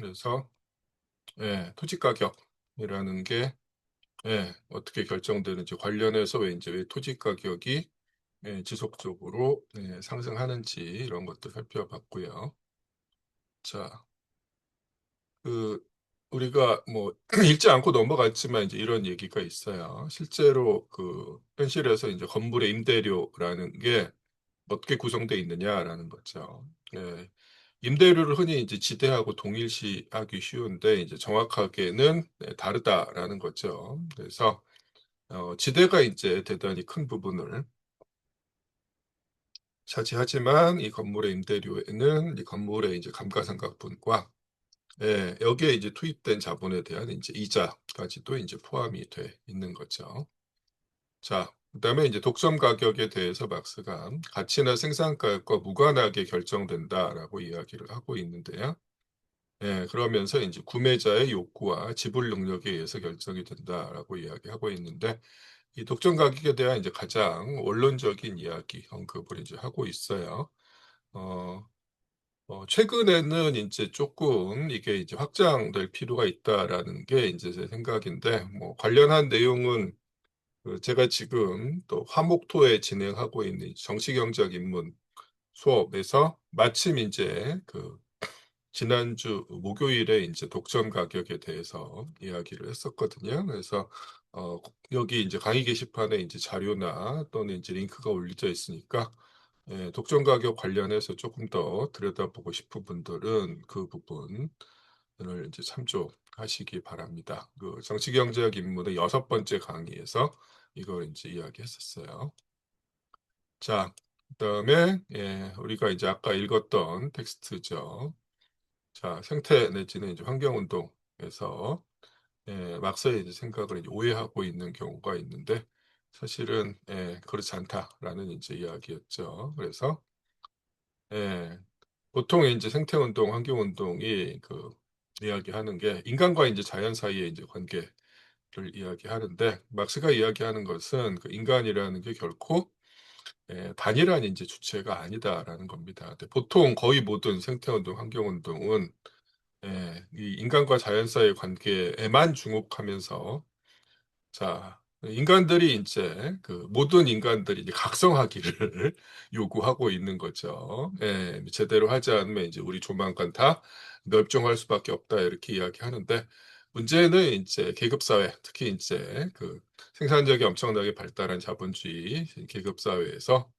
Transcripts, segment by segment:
그래서 토지 가격이라는 게 어떻게 결정되는지 관련해서 왜 토지 가격이 지속적으로 상승하는지 이런 것도 살펴봤고요. 자, 그 우리가 뭐 읽지 않고 넘어갔지만 이제 이런 얘기가 있어요. 실제로 현실에서 이제 건물의 임대료라는 게 어떻게 구성되어 있느냐라는 거죠. 예. 임대료를 흔히 이제 지대하고 동일시하기 쉬운데 이제 정확하게는 다르다라는 거죠. 그래서 지대가 이제 대단히 큰 부분을 차지하지만 이 건물의 임대료에는 이 건물의 이제 감가상각분과 여기에 이제 투입된 자본에 대한 이제 이자까지도 이제 포함이 돼 있는 거죠. 자, 그다음에 이제 독점 가격에 대해서 막스가 가치나 생산가격과 무관하게 결정된다라고 이야기를 하고 있는데요. 그러면서 이제 구매자의 욕구와 지불 능력에 의해서 결정이 된다라고 이야기하고 있는데 이 독점 가격에 대한 이제 가장 원론적인 이야기 언급을 이제 하고 있어요. 어 최근에는 이제 조금 이게 이제 확장될 필요가 있다라는 게 이제 제 생각인데 뭐 관련한 내용은 제가 지금 또 화목토에 진행하고 있는 정치경제학 입문 수업에서 마침 이제 지난주 목요일에 이제 독점 가격에 대해서 이야기를 했었거든요. 그래서 여기 이제 강의 게시판에 이제 자료나 또는 이제 링크가 올려져 있으니까 독점 가격 관련해서 조금 더 들여다보고 싶은 분들은 그 부분을 이제 참조하시기 바랍니다. 정치경제학 입문의 여섯 번째 강의에서 이걸 이제 이야기했었어요. 자, 그다음에 우리가 이제 아까 읽었던 텍스트죠. 자, 생태 내지는 이제 환경운동에서 막사의 이제 생각을 이제 오해하고 있는 경우가 있는데 사실은 그렇지 않다라는 이제 이야기였죠. 그래서 예 보통 이제 생태운동, 환경운동이 이야기하는 게 인간과 이제 자연 사이의 이제 관계를 이야기하는데 막스가 이야기하는 것은 인간이라는 게 결코 단일한 이제 주체가 아니다라는 겁니다. 근데 보통 거의 모든 생태운동, 환경운동은 이 인간과 자연 사이의 관계에만 주목하면서 자 인간들이 이제 모든 인간들이 이제 각성하기를 요구하고 있는 거죠. 제대로 하지 않으면 이제 "우리 조만간 다 멸종할 수밖에 없다." 이렇게 이야기하는데 문제는 이제 계급 사회 특히 이제 생산력이 엄청나게 발달한 자본주의 계급 사회에서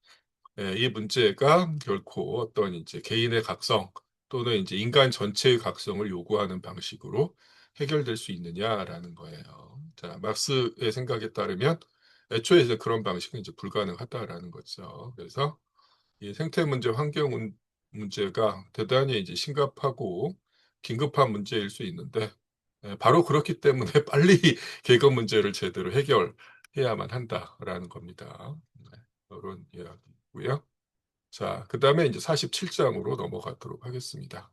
이 문제가 결코 어떤 이제 개인의 각성 또는 이제 인간 전체의 각성을 요구하는 방식으로 해결될 수 있느냐라는 거예요. 자, 막스의 생각에 따르면 애초에 이제 그런 방식은 이제 불가능하다라는 거죠. 그래서 이 생태 문제, 문제가 대단히 이제 심각하고 긴급한 문제일 수 있는데 바로 그렇기 때문에 빨리 계급 문제를 제대로 해결해야만 한다라는 겁니다. 네. 이런 이야기고요. 자, 그다음에 이제 47 장으로 넘어가도록 하겠습니다.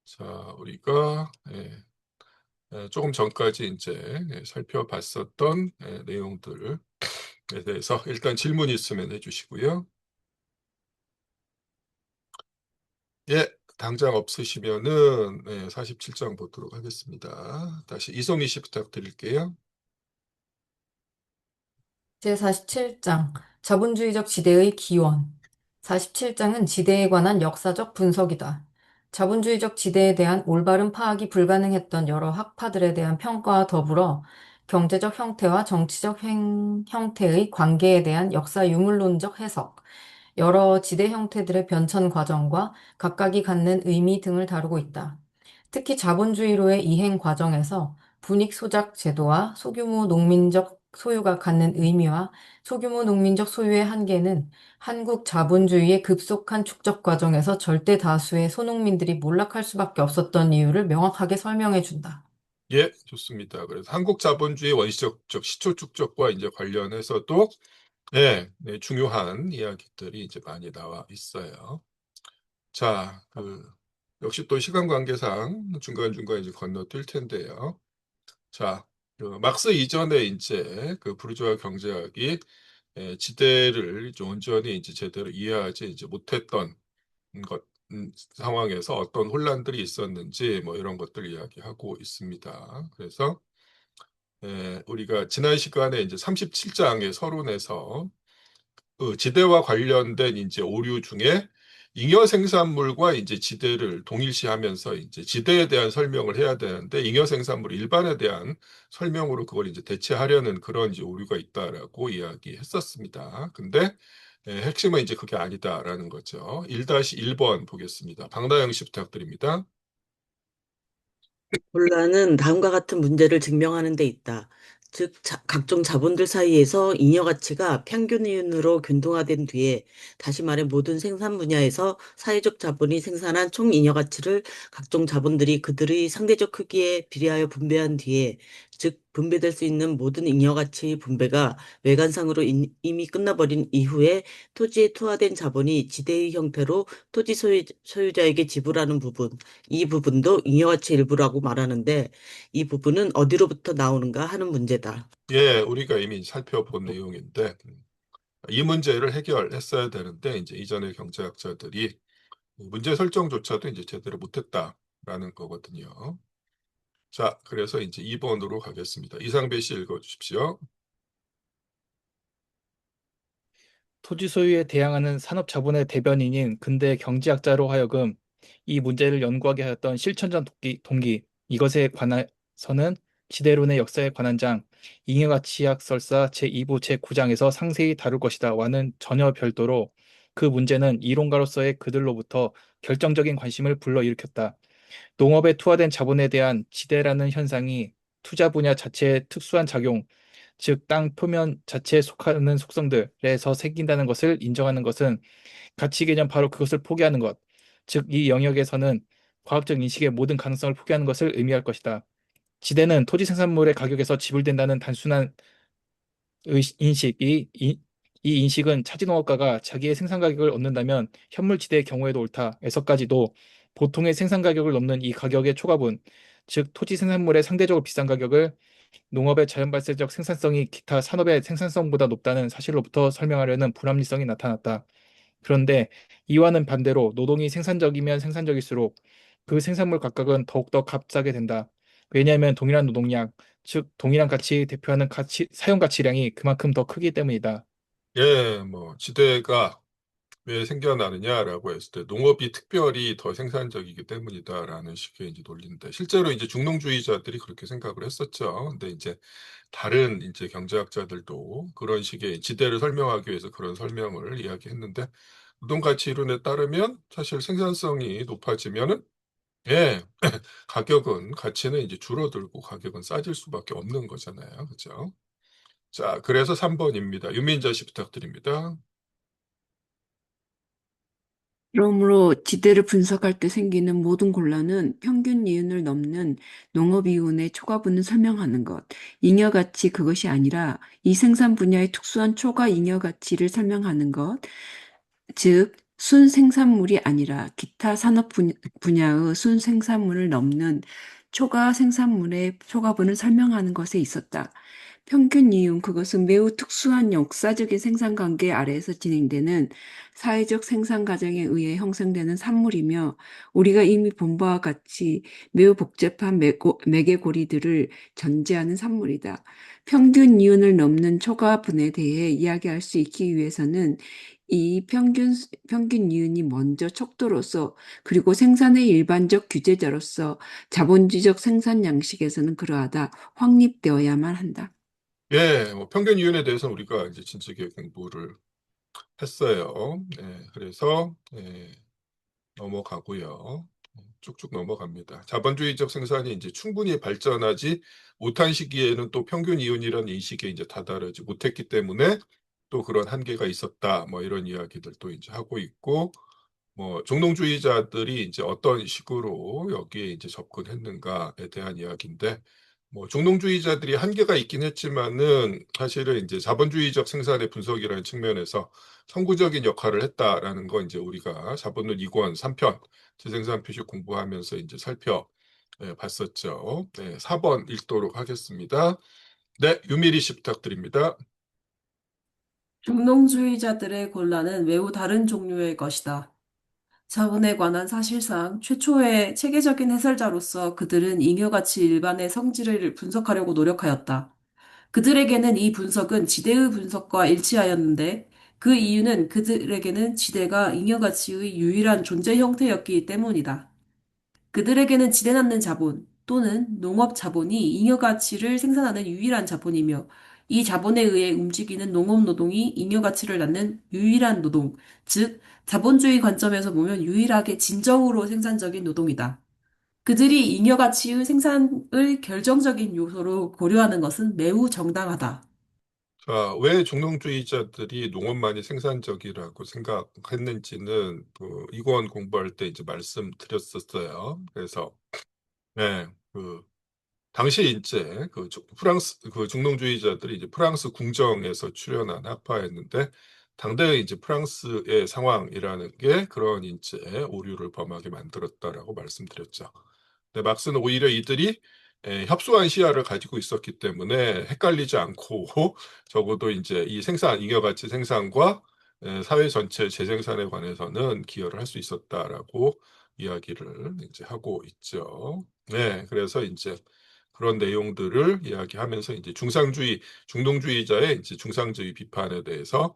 자, 우리가 조금 전까지 인제 살펴봤었던 내용들에 대해서 일단 질문 있으면 해 주시고요. 예. 당장 없으시면은 47장 보도록 하겠습니다. 다시 이송희 씨 부탁드릴게요. 제47장 자본주의적 지대의 기원. 47장은 지대에 관한 역사적 분석이다. 자본주의적 지대에 대한 올바른 파악이 불가능했던 여러 학파들에 대한 평가와 더불어 경제적 형태와 정치적 형태의 관계에 대한 역사 유물론적 해석, 여러 지대 형태들의 변천 과정과 각각이 갖는 의미 등을 다루고 있다. 특히 자본주의로의 이행 과정에서 분익 소작 제도와 소규모 농민적 소유가 갖는 의미와 소규모 농민적 소유의 한계는 한국 자본주의의 급속한 축적 과정에서 절대 다수의 소농민들이 몰락할 수밖에 없었던 이유를 명확하게 설명해 준다. 예. 좋습니다. 그래서 한국 자본주의 원시적 시초 축적과 인제 관련해서도 중요한 이야기들이 이제 많이 나와 있어요. 자, 역시 또 시간 관계상 중간중간 이제 건너뛸 텐데요. 자, 막스 이전에 인제 부르주아 경제학이 지대를 이제 온전히 이제 제대로 이해하지 이제 못했던 것. 상황에서 어떤 혼란들이 있었는지 뭐 이런 것들 이야기하고 있습니다. 그래서 우리가 지난 시간에 이제 37장의 서론에서 그 지대와 관련된 이제 오류 중에 잉여 생산물과 이제 지대를 동일시하면서 이제 지대에 대한 설명을 해야 되는데 잉여 생산물 일반에 대한 설명으로 그걸 이제 대체하려는 그런 이제 오류가 있다라고 이야기했었습니다. 근데 핵심은 이제 그게 아니다라는 거죠. 1-1번 보겠습니다. 박나영 씨 부탁드립니다. 논란은 다음과 같은 문제를 증명하는 데 있다. 즉, 각종 자본들 사이에서 잉여 가치가 평균이윤으로 균등화된 뒤에, 다시 말해 모든 생산 분야에서 사회적 자본이 생산한 총 잉여 가치를 각종 자본들이 그들의 상대적 크기에 비례하여 분배한 뒤에, 즉, 분배될 수 있는 모든 잉여 가치 분배가 외관상으로 이미 끝나버린 이후에 토지에 투하된 자본이 지대의 형태로 토지 소유자에게 지불하는 부분, 이 부분도 잉여가치 일부라고 말하는데 이 부분은 어디로부터 나오는가 하는 문제다. 예, 우리가 이미 살펴본 내용인데 이 문제를 해결했어야 되는데 이제 이전의 경제학자들이 문제 설정조차도 이제 제대로 못했다라는 거거든요. 자, 그래서 이제 2번으로 가겠습니다. 이상배 씨 읽어주십시오. 토지 소유에 대항하는 산업 자본의 대변인인 근대 경제학자로 하여금 이 문제를 연구하게 하였던 실천적 동기, 이것에 관해서는 지대론의 역사에 관한 장 잉여가치학 설사 제2부 제9장에서 상세히 다룰 것이다와는 전혀 별도로 그 문제는 이론가로서의 그들로부터 결정적인 관심을 불러일으켰다. 농업에 투하된 자본에 대한 지대라는 현상이 투자 분야 자체의 특수한 작용, 즉 땅 표면 자체에 속하는 속성들에서 생긴다는 것을 인정하는 것은 가치 개념 바로 그것을 포기하는 것, 즉 이 영역에서는 과학적 인식의 모든 가능성을 포기하는 것을 의미할 것이다. 지대는 토지 생산물의 가격에서 지불된다는 단순한 인식, 이 인식은 차지농업가가 자기의 생산 가격을 얻는다면 현물지대의 경우에도 옳다에서까지도 보통의 생산 가격을 넘는 이 가격의 초과분, 즉 토지 생산물의 상대적으로 비싼 가격을 농업의 자연발생적 생산성이 기타 산업의 생산성보다 높다는 사실로부터 설명하려는 불합리성이 나타났다. 그런데 이와는 반대로 노동이 생산적이면 생산적일수록 그 생산물 각각은 더욱더 값싸게 된다. 왜냐하면 동일한 노동량, 즉 동일한 가치 대표하는 사용 가치량이 그만큼 더 크기 때문이다. 예, 뭐 지대가 왜 생겨나느냐라고 했을 때 농업이 특별히 더 생산적이기 때문이다라는 식의 이제 논리인데 실제로 이제 중농주의자들이 그렇게 생각을 했었죠. 근데 이제 다른 이제 경제학자들도 그런 식의 지대를 설명하기 위해서 그런 설명을 이야기했는데 노동가치 이론에 따르면 사실 생산성이 높아지면은 예, 가격은 가치는 이제 줄어들고 가격은 싸질 수밖에 없는 거잖아요. 그렇죠? 자, 그래서 3번입니다. 유민자 씨 부탁드립니다. 그러므로 지대를 분석할 때 생기는 모든 곤란은 평균 이윤을 넘는 농업 이윤의 초과분을 설명하는 것, 잉여가치 그것이 아니라 이 생산 분야의 특수한 초과 잉여가치를 설명하는 것, 즉 순생산물이 아니라 기타 산업 분야의 순생산물을 넘는 초과 생산물의 초과분을 설명하는 것에 있었다. 평균 이윤, 그것은 매우 특수한 역사적인 생산 관계 아래에서 진행되는 사회적 생산 과정에 의해 형성되는 산물이며 우리가 이미 본 바와 같이 매우 복잡한 매개고리들을 전제하는 산물이다. 평균 이윤을 넘는 초과분에 대해 이야기할 수 있기 위해서는 이 평균 이윤이 먼저 척도로서 그리고 생산의 일반적 규제자로서 자본주의적 생산 양식에서는 그러하다 확립되어야만 한다. 예, 뭐 평균 이윤에 대해서 우리가 이제 진즉에 공부를 했어요. 그래서 넘어가고요. 쭉쭉 넘어갑니다. 자본주의적 생산이 이제 충분히 발전하지 못한 시기에는 또 평균 이윤이라는 인식에 이제 다다르지 못했기 때문에 또 그런 한계가 있었다. 뭐 이런 이야기들도 이제 하고 있고, 뭐 종농주의자들이 이제 어떤 식으로 여기에 이제 접근했는가에 대한 이야기인데, 뭐 종농주의자들이 한계가 있긴 했지만은 사실은 이제 자본주의적 생산의 분석이라는 측면에서 선구적인 역할을 했다라는 건 이제 우리가 자본론 2권 3편 재생산 표시 공부하면서 이제 살펴봤었죠. 네, 4번 읽도록 하겠습니다. 네, 유미리 씨 부탁드립니다. 중농주의자들의 곤란은 매우 다른 종류의 것이다. 자본에 관한 사실상 최초의 체계적인 해설자로서 그들은 잉여가치 일반의 성질을 분석하려고 노력하였다. 그들에게는 이 분석은 지대의 분석과 일치하였는데 그 이유는 그들에게는 지대가 잉여가치의 유일한 존재 형태였기 때문이다. 그들에게는 지대 낳는 자본 또는 농업 자본이 잉여 가치를 생산하는 유일한 자본이며 이 자본에 의해 움직이는 농업 노동이 잉여 가치를 낳는 유일한 노동, 즉 자본주의 관점에서 보면 유일하게 진정으로 생산적인 노동이다. 그들이 잉여 가치의 생산을 결정적인 요소로 고려하는 것은 매우 정당하다. 자, 왜 종농주의자들이 농업만이 생산적이라고 생각했는지는 그 이권 공부할 때 이제 말씀드렸었어요. 그래서 네, 그 당시 이제 프랑스 중농주의자들이 이제 프랑스 궁정에서 출현한 학파였는데 당대의 이제 프랑스의 상황이라는 게 그런 이제 오류를 범하게 만들었다라고 말씀드렸죠. 근데 막스는 오히려 이들이 협소한 시야를 가지고 있었기 때문에 헷갈리지 않고 적어도 이제 이 잉여가치 생산과 사회 전체 재생산에 관해서는 기여를 할 수 있었다라고 이야기를 이제 하고 있죠. 네, 그래서 이제 그런 내용들을 이야기하면서 이제 중동주의자의 이제 중상주의 비판에 대해서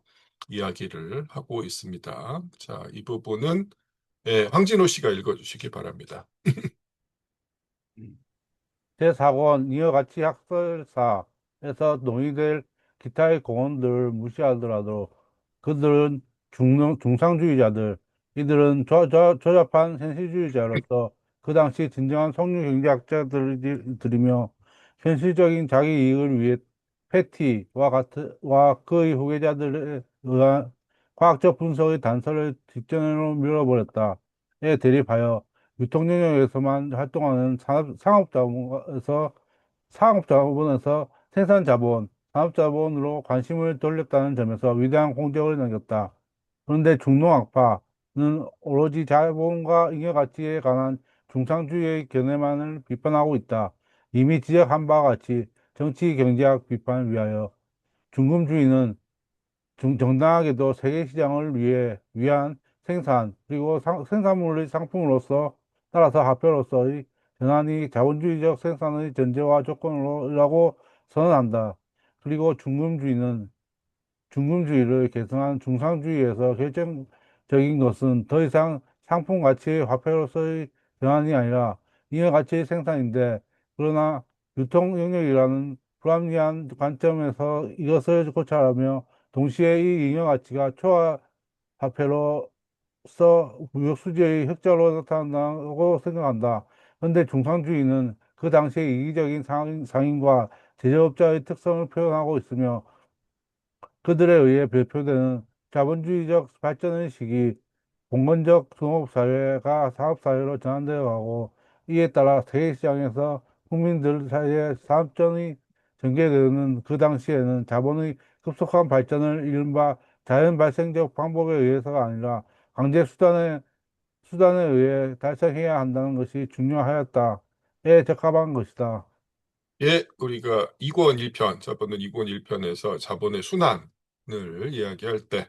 이야기를 하고 있습니다. 자, 이 부분은 황진호 씨가 읽어주시기 바랍니다. 제4권 이어가치 학설사에서 논의될 기타의 공헌들을 무시하더라도 그들은 중상주의자들, 이들은 조잡한 현실주의자로서 그 당시 진정한 석유 경제학자들이며 현실적인 자기 이익을 위해 와 그의 후계자들에 의한 과학적 분석의 단서를 뒷전으로 밀어버렸다. 에 대립하여 유통 영역에서만 활동하는 상업자본에서 생산자본, 산업자본으로 관심을 돌렸다는 점에서 위대한 공적을 남겼다. 그런데 중농학파는 오로지 자본과 잉여가치에 관한 중상주의의 견해만을 비판하고 있다. 이미 지적한 바와 같이 정치 경제학 비판을 위하여 중금주의는 정당하게도 세계 시장을 위한 생산, 그리고 생산물의 상품으로서 따라서 화폐로서의 전환이 자본주의적 생산의 전제와 조건이라고 선언한다. 그리고 중금주의를 계승한 중상주의에서 결정적인 것은 더 이상 상품 가치의 화폐로서의 전환이 아니라 잉여 가치의 생산인데, 그러나 유통 영역이라는 불합리한 관점에서 이것을 고찰하며 동시에 이 잉여 가치가 초과 화폐로서 무역 수지의 흑자로 나타난다고 생각한다. 그런데 중상주의는 그 당시의 이기적인 상인과 제조업자의 특성을 표현하고 있으며 그들에 의해 발표되는 자본주의적 발전의 시기, 봉건적 농업사회가 사업사회로 전환되어 가고, 이에 따라 세계시장에서 국민들 사이에 산업전이 전개되는 그 당시에는 자본의 급속한 발전을 이른바 자연발생적 방법에 의해서가 아니라 수단에 의해 달성해야 한다는 것이 중요하였다에 적합한 것이다. 예, 우리가 2권 1편, 저번은 2권 1편에서 자본의 순환을 이야기할 때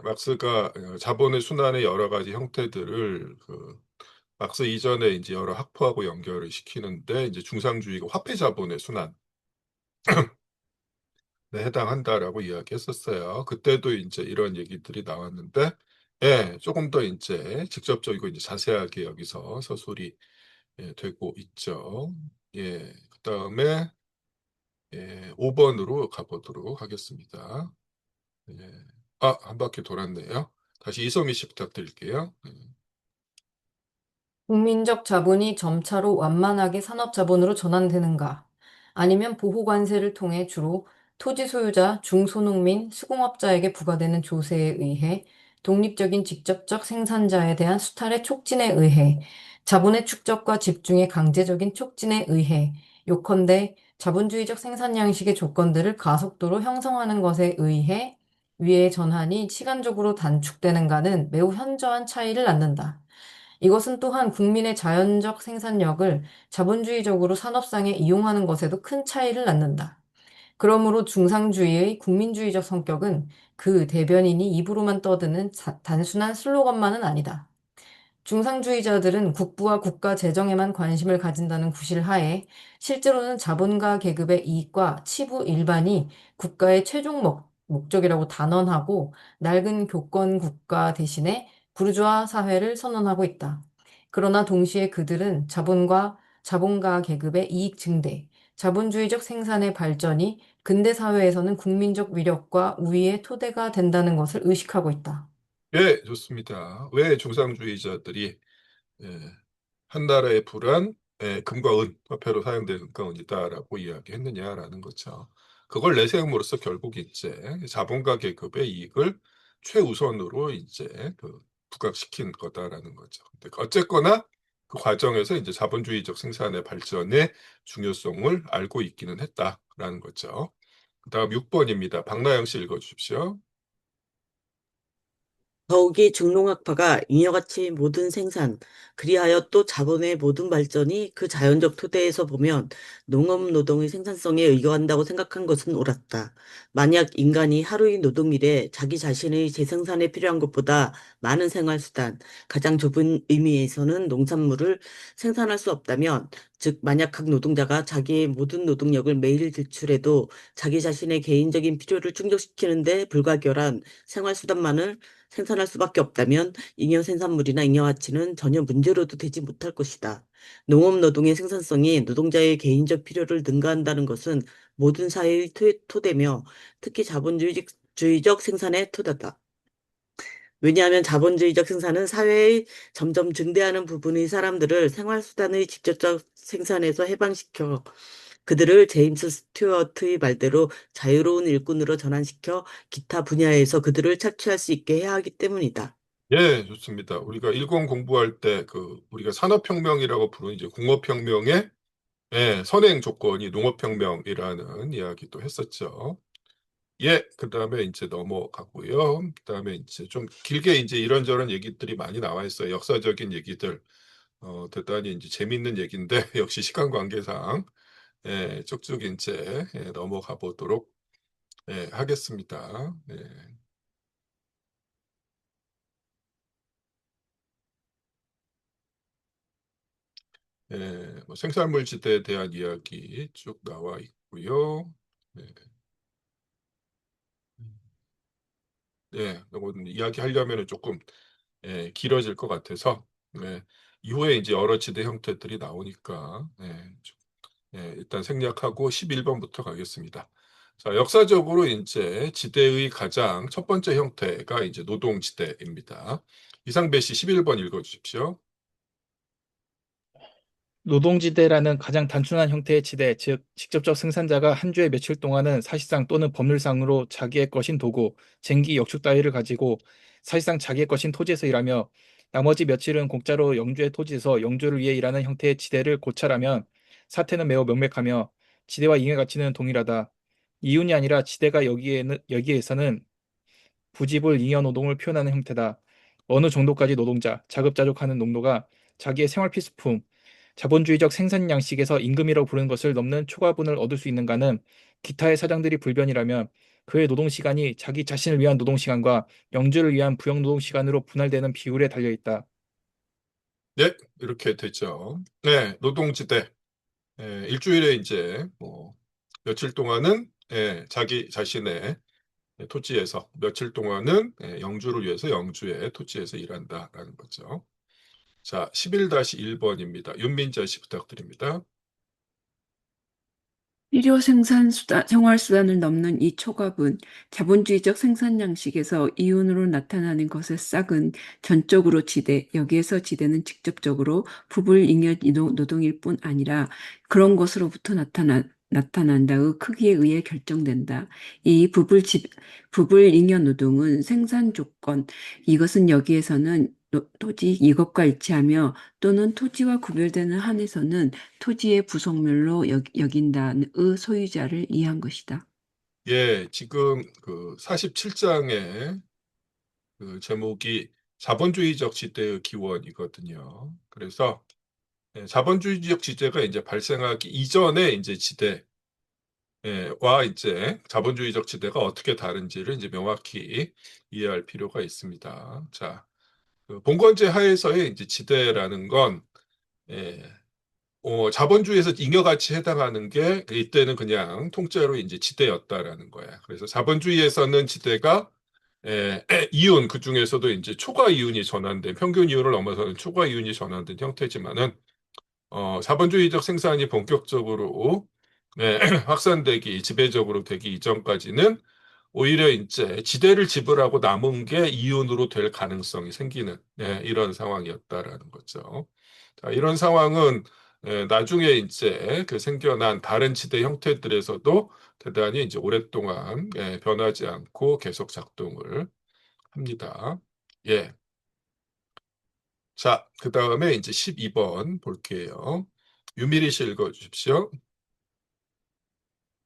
막스가 자본의 순환의 여러 가지 형태들을 막스 이전에 이제 여러 학파하고 연결을 시키는데 이제 중상주의가 화폐 자본의 순환 네, 해당한다라고 이야기했었어요. 그때도 이제 이런 얘기들이 나왔는데, 조금 더 이제 직접적이고 이제 자세하게 여기서 서술이 되고 있죠. 그다음에 5번으로 가보도록 하겠습니다. 한 바퀴 돌았네요. 다시 이성희 씨 부탁드릴게요. 국민적 자본이 점차로 완만하게 산업자본으로 전환되는가? 아니면 보호관세를 통해 주로 토지 소유자, 중소농민, 수공업자에게 부과되는 조세에 의해 독립적인 직접적 생산자에 대한 수탈의 촉진에 의해 자본의 축적과 집중의 강제적인 촉진에 의해 요컨대 자본주의적 생산 양식의 조건들을 가속도로 형성하는 것에 의해 위의 전환이 시간적으로 단축되는가는 매우 현저한 차이를 낳는다. 이것은 또한 국민의 자연적 생산력을 자본주의적으로 산업상에 이용하는 것에도 큰 차이를 낳는다. 그러므로 중상주의의 국민주의적 성격은 그 대변인이 입으로만 떠드는 단순한 슬로건만은 아니다. 중상주의자들은 국부와 국가 재정에만 관심을 가진다는 구실하에 실제로는 자본가 계급의 이익과 치부 일반이 국가의 최종 목적이라고 단언하고 낡은 교권 국가 대신에 부르주아 사회를 선언하고 있다. 그러나 동시에 그들은 자본가 계급의 이익 증대, 자본주의적 생산의 발전이 근대 사회에서는 국민적 위력과 우위의 토대가 된다는 것을 의식하고 있다. 예, 좋습니다. 왜 중상주의자들이 한 나라의 불안, 금과 은, 화폐로 사용되는 금과 은이다라고 이야기했느냐라는 거죠. 그걸 내세움으로써 결국 이제 자본가 계급의 이익을 최우선으로 이제 부각시킨 거다라는 거죠. 근데 어쨌거나 그 과정에서 이제 자본주의적 생산의 발전의 중요성을 알고 있기는 했다라는 거죠. 그다음 6번입니다. 박나영 씨 읽어주십시오. 더욱이 중농학파가 잉여같이 모든 생산, 그리하여 또 자본의 모든 발전이 그 자연적 토대에서 보면 농업 노동의 생산성에 의거한다고 생각한 것은 옳았다. 만약 인간이 하루의 노동일에 자기 자신의 재생산에 필요한 것보다 많은 생활수단, 가장 좁은 의미에서는 농산물을 생산할 수 없다면, 즉 만약 각 노동자가 자기의 모든 노동력을 매일 지출해도 자기 자신의 개인적인 필요를 충족시키는데 불가결한 생활수단만을 생산할 수밖에 없다면 잉여 생산물이나 잉여 가치는 전혀 문제로도 되지 못할 것이다. 농업 노동의 생산성이 노동자의 개인적 필요를 능가한다는 것은 모든 사회의 토대며 특히 자본주의적 생산의 토대다. 왜냐하면 자본주의적 생산은 사회의 점점 증대하는 부분의 사람들을 생활수단의 직접적 생산에서 해방시켜 그들을 제임스 스튜어트의 말대로 자유로운 일꾼으로 전환시켜 기타 분야에서 그들을 착취할 수 있게 해야 하기 때문이다. 예, 좋습니다. 우리가 일권 공부할 때 우리가 산업혁명이라고 부르는 이제 공업혁명의 선행 조건이 농업혁명이라는 이야기도 했었죠. 예, 그 다음에 이제 넘어가고요. 그 다음에 이제 좀 길게 이제 이런저런 얘기들이 많이 나와 있어요. 역사적인 얘기들. 대단히 이제 재밌는 얘기인데, 역시 시간 관계상, 쭉쭉 이제 넘어가 보도록 하겠습니다. 뭐 생산물 지대에 대한 이야기 쭉 나와 있고요. 네. 이거 이야기하려면 조금 길어질 것 같아서 이후에 이제 여러 지대 형태들이 나오니까 일단 생략하고 11번부터 가겠습니다. 자, 역사적으로 이제 지대의 가장 첫 번째 형태가 이제 노동지대입니다. 이상배 씨 11번 읽어주십시오. 노동지대라는 가장 단순한 형태의 지대, 즉 직접적 생산자가 한 주에 며칠 동안은 사실상 또는 법률상으로 자기의 것인 도구, 쟁기, 역축 따위를 가지고 사실상 자기의 것인 토지에서 일하며 나머지 며칠은 공짜로 영주의 토지에서 영주를 위해 일하는 형태의 지대를 고찰하면 사태는 매우 명백하며 지대와 잉여 가치는 동일하다. 이윤이 아니라 지대가 여기에서는 부집을 잉여 노동을 표현하는 형태다. 어느 정도까지 노동자, 자급자족하는 농도가 자기의 생활 필수품, 자본주의적 생산 양식에서 임금이라고 부르는 것을 넘는 초과분을 얻을 수 있는가는 기타의 사정들이 불변이라면 그의 노동시간이 자기 자신을 위한 노동시간과 영주를 위한 부역노동시간으로 분할되는 비율에 달려있다. 네, 이렇게 되죠. 네, 노동지대. 일주일에 이제 뭐 며칠 동안은 자기 자신의 토지에서 며칠 동안은 영주를 위해서 영주의 토지에서 일한다라는 거죠. 자, 11-1번입니다. 윤민자 씨 부탁드립니다. 필요 생활수단을 넘는 이 초과분, 자본주의적 생산 양식에서 이윤으로 나타나는 것의 싹은 전적으로 지대, 여기에서 지대는 직접적으로 부불잉여 노동일 뿐 아니라 그런 것으로부터 나타난다의 크기에 의해 결정된다. 이 부불잉여 노동은 생산 조건, 이것은 여기에서는 토지 이것과 일치하며 또는 토지와 구별되는 한에서는 토지의 부속물로 여긴다의 소유자를 이해한 것이다. 예, 지금 47장의 제목이 자본주의적 지대의 기원이거든요. 그래서 자본주의적 지대가 이제 발생하기 이전에 이제 지대, 와 이제 자본주의적 지대가 어떻게 다른지를 이제 명확히 이해할 필요가 있습니다. 자, 그 봉건제 하에서의 이제 지대라는 건 예, 자본주의에서 잉여가치에 해당하는 게 이때는 그냥 통째로 이제 지대였다라는 거야. 그래서 자본주의에서는 지대가 이윤 그 중에서도 이제 초과 이윤이 전환된 평균 이윤을 넘어서는 초과 이윤이 전환된 형태지만은 자본주의적 생산이 본격적으로 확산되기 지배적으로 되기 이전까지는 오히려 이제 지대를 지불하고 남은 게 이윤으로 될 가능성이 생기는 이런 상황이었다라는 거죠. 자, 이런 상황은 나중에 이제 그 생겨난 다른 지대 형태들에서도 대단히 이제 오랫동안 변하지 않고 계속 작동을 합니다. 예. 자, 그 다음에 이제 12번 볼게요. 유미리 씨 읽어주십시오.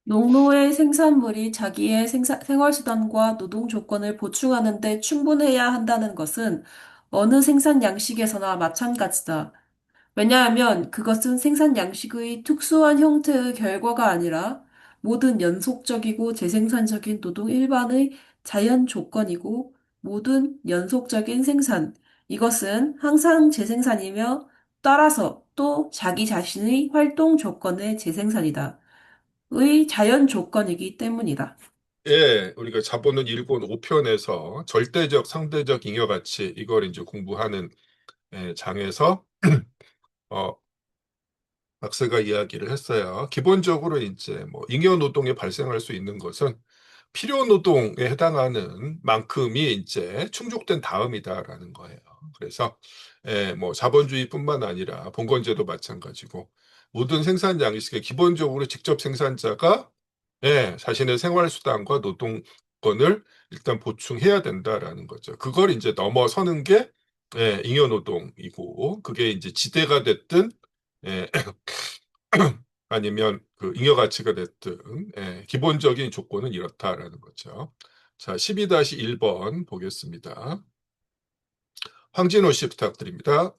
농노의 생산물이 자기의 생활수단과 노동 조건을 보충하는 데 충분해야 한다는 것은 어느 생산 양식에서나 마찬가지다. 왜냐하면 그것은 생산 양식의 특수한 형태의 결과가 아니라 모든 연속적이고 재생산적인 노동 일반의 자연 조건이고 모든 연속적인 생산, 이것은 항상 재생산이며 따라서 또 자기 자신의 활동 조건의 재생산이다. 의 자연 조건이기 때문이다. 예, 우리가 자본은 일권 5편에서 절대적, 상대적 잉여가치 이걸 이제 공부하는 장에서 어, 박사가 이야기를 했어요. 기본적으로 이제 뭐 잉여 노동이 발생할 수 있는 것은 필요 노동에 해당하는 만큼이 이제 충족된 다음이다라는 거예요. 그래서 뭐 자본주의뿐만 아니라 봉건제도 마찬가지고 모든 생산 양식의 기본적으로 직접 생산자가 자신의 생활 수단과 노동권을 일단 보충해야 된다라는 거죠. 그걸 이제 넘어서는 게 잉여 노동이고 그게 이제 지대가 됐든 예, 아니면 그 잉여 가치가 됐든 기본적인 조건은 이렇다라는 거죠. 자, 12-1번 보겠습니다. 황진호 씨 부탁드립니다.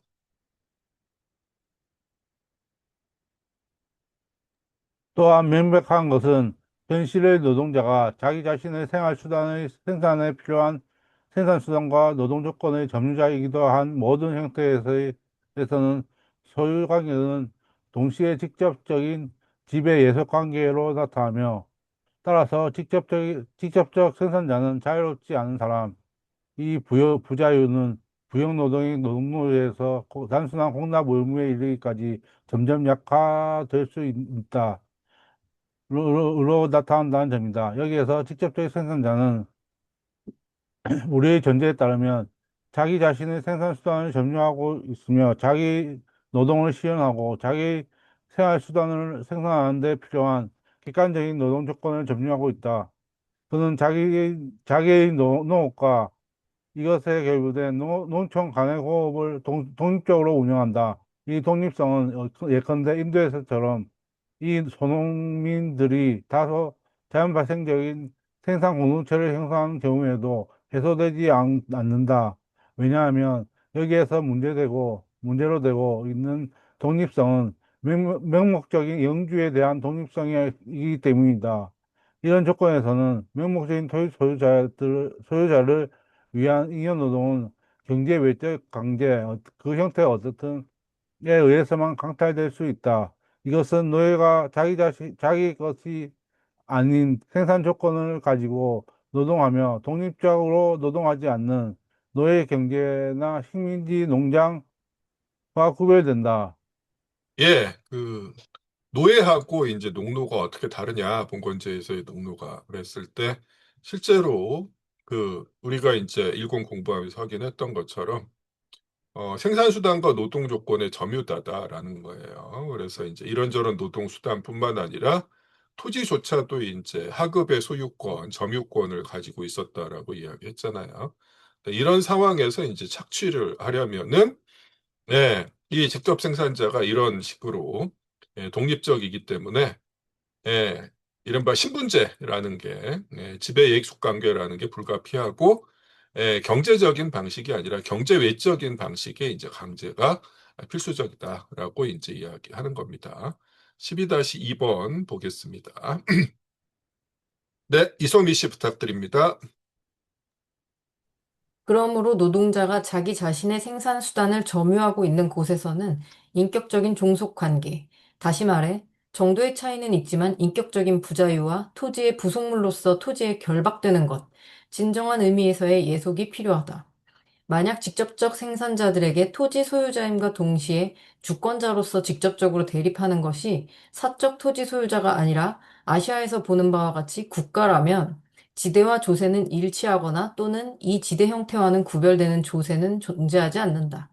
또한 명백한 것은 현실의 노동자가 자기 자신의 생활 수단의 생산에 필요한 생산 수단과 노동 조건의 점유자이기도 한 모든 형태에서는 소유 관계는 동시에 직접적인 지배 예속 관계로 나타나며 따라서 직접적 생산자는 자유롭지 않은 사람, 이 부자유는 부역노동의 농노예에서 단순한 공납 의무에 이르기까지 점점 약화될 수 있다. 로 나타난다는 점이다. 여기에서 직접적인 생산자는 우리의 전제에 따르면 자기 자신의 생산 수단을 점유하고 있으며 자기 노동을 시연하고 자기 생활 수단을 생산하는 데 필요한 객관적인 노동 조건을 점유하고 있다. 그는 자기의 농업과 이것에 결부된 농촌 간해공업을 독립적으로 운영한다. 이 독립성은 예컨대 인도에서처럼 이 소농민들이 다소 자연 발생적인 생산 공동체를 형성하는 경우에도 해소되지 않는다. 왜냐하면 여기에서 문제로 되고 있는 독립성은 명목적인 영주에 대한 독립성이기 때문이다. 이런 조건에서는 명목적인 토지 소유자를 위한 잉여노동은 경제 외적 강제, 그 형태가 어떻든 에 의해서만 강탈될 수 있다. 이것은 노예가 자기 것이 아닌 생산 조건을 가지고 노동하며 독립적으로 노동하지 않는 노예 경제나 식민지 농장과 구별된다. 예, 그 노예하고 이제 농노가 어떻게 다르냐, 봉건제에서의 농노가 그랬을 때 실제로 그 우리가 이제 일본 공부하면서 확인했던 것처럼 생산수단과 노동 조건의 점유다다라는 거예요. 그래서 이제 이런저런 노동 수단뿐만 아니라 토지조차도 이제 하급의 소유권, 점유권을 가지고 있었다라고 이야기했잖아요. 이런 상황에서 이제 착취를 하려면은 이 직접 생산자가 이런 식으로 독립적이기 때문에 이른바 신분제라는 게 지배이익 관계라는 게 불가피하고 경제적인 방식이 아니라 경제 외적인 방식의 이제 강제가 필수적이다라고 이제 이야기하는 겁니다. 12-2번 보겠습니다. 네, 이소미 씨 부탁드립니다. 그러므로 노동자가 자기 자신의 생산 수단을 점유하고 있는 곳에서는 인격적인 종속 관계, 다시 말해 정도의 차이는 있지만 인격적인 부자유와 토지의 부속물로서 토지에 결박되는 것, 진정한 의미에서의 예속이 필요하다. 만약 직접적 생산자들에게 토지 소유자임과 동시에 주권자로서 직접적으로 대립하는 것이 사적 토지 소유자가 아니라 아시아에서 보는 바와 같이 국가라면 지대와 조세는 일치하거나 또는 이 지대 형태와는 구별되는 조세는 존재하지 않는다.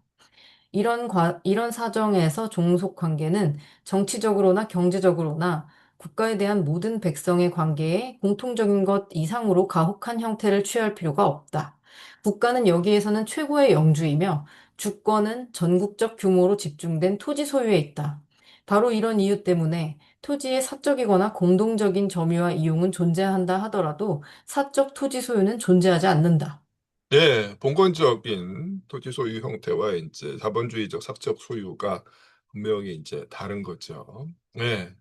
이런 사정에서 종속 관계는 정치적으로나 경제적으로나 국가에 대한 모든 백성의 관계에 공통적인 것 이상으로 가혹한 형태를 취할 필요가 없다. 국가는 여기에서는 최고의 영주이며 주권은 전국적 규모로 집중된 토지 소유에 있다. 바로 이런 이유 때문에 토지의 사적이거나 공동적인 점유와 이용은 존재한다 하더라도 사적 토지 소유는 존재하지 않는다. 네, 봉건적인 토지 소유 형태와 이제 자본주의적 사적 소유가 분명히 이제 다른 거죠. 네.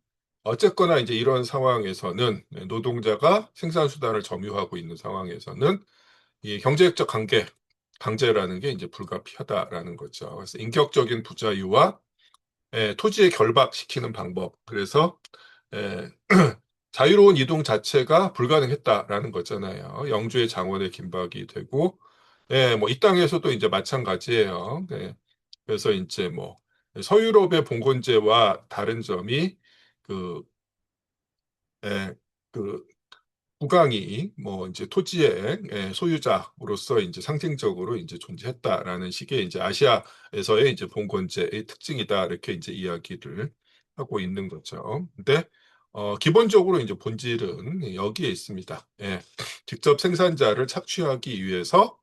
어쨌거나 이제 이런 상황에서는 노동자가 생산 수단을 점유하고 있는 상황에서는 이 경제적 강제라는 게 이제 불가피하다라는 거죠. 그래서 인격적인 부자유와 토지에 결박시키는 방법. 그래서 예, 자유로운 이동 자체가 불가능했다라는 거잖아요. 영주의 장원의 긴박이 되고, 뭐 이 땅에서도 이제 마찬가지예요. 그래서 이제 뭐 서유럽의 봉건제와 다른 점이 그, 그 국왕이 뭐 이제 토지의 소유자로서 이제 상징적으로 이제 존재했다라는 식의 이제 아시아에서의 이제 봉건제의 특징이다 이렇게 이제 이야기를 하고 있는 거죠. 근데 기본적으로 이제 본질은 여기에 있습니다. 직접 생산자를 착취하기 위해서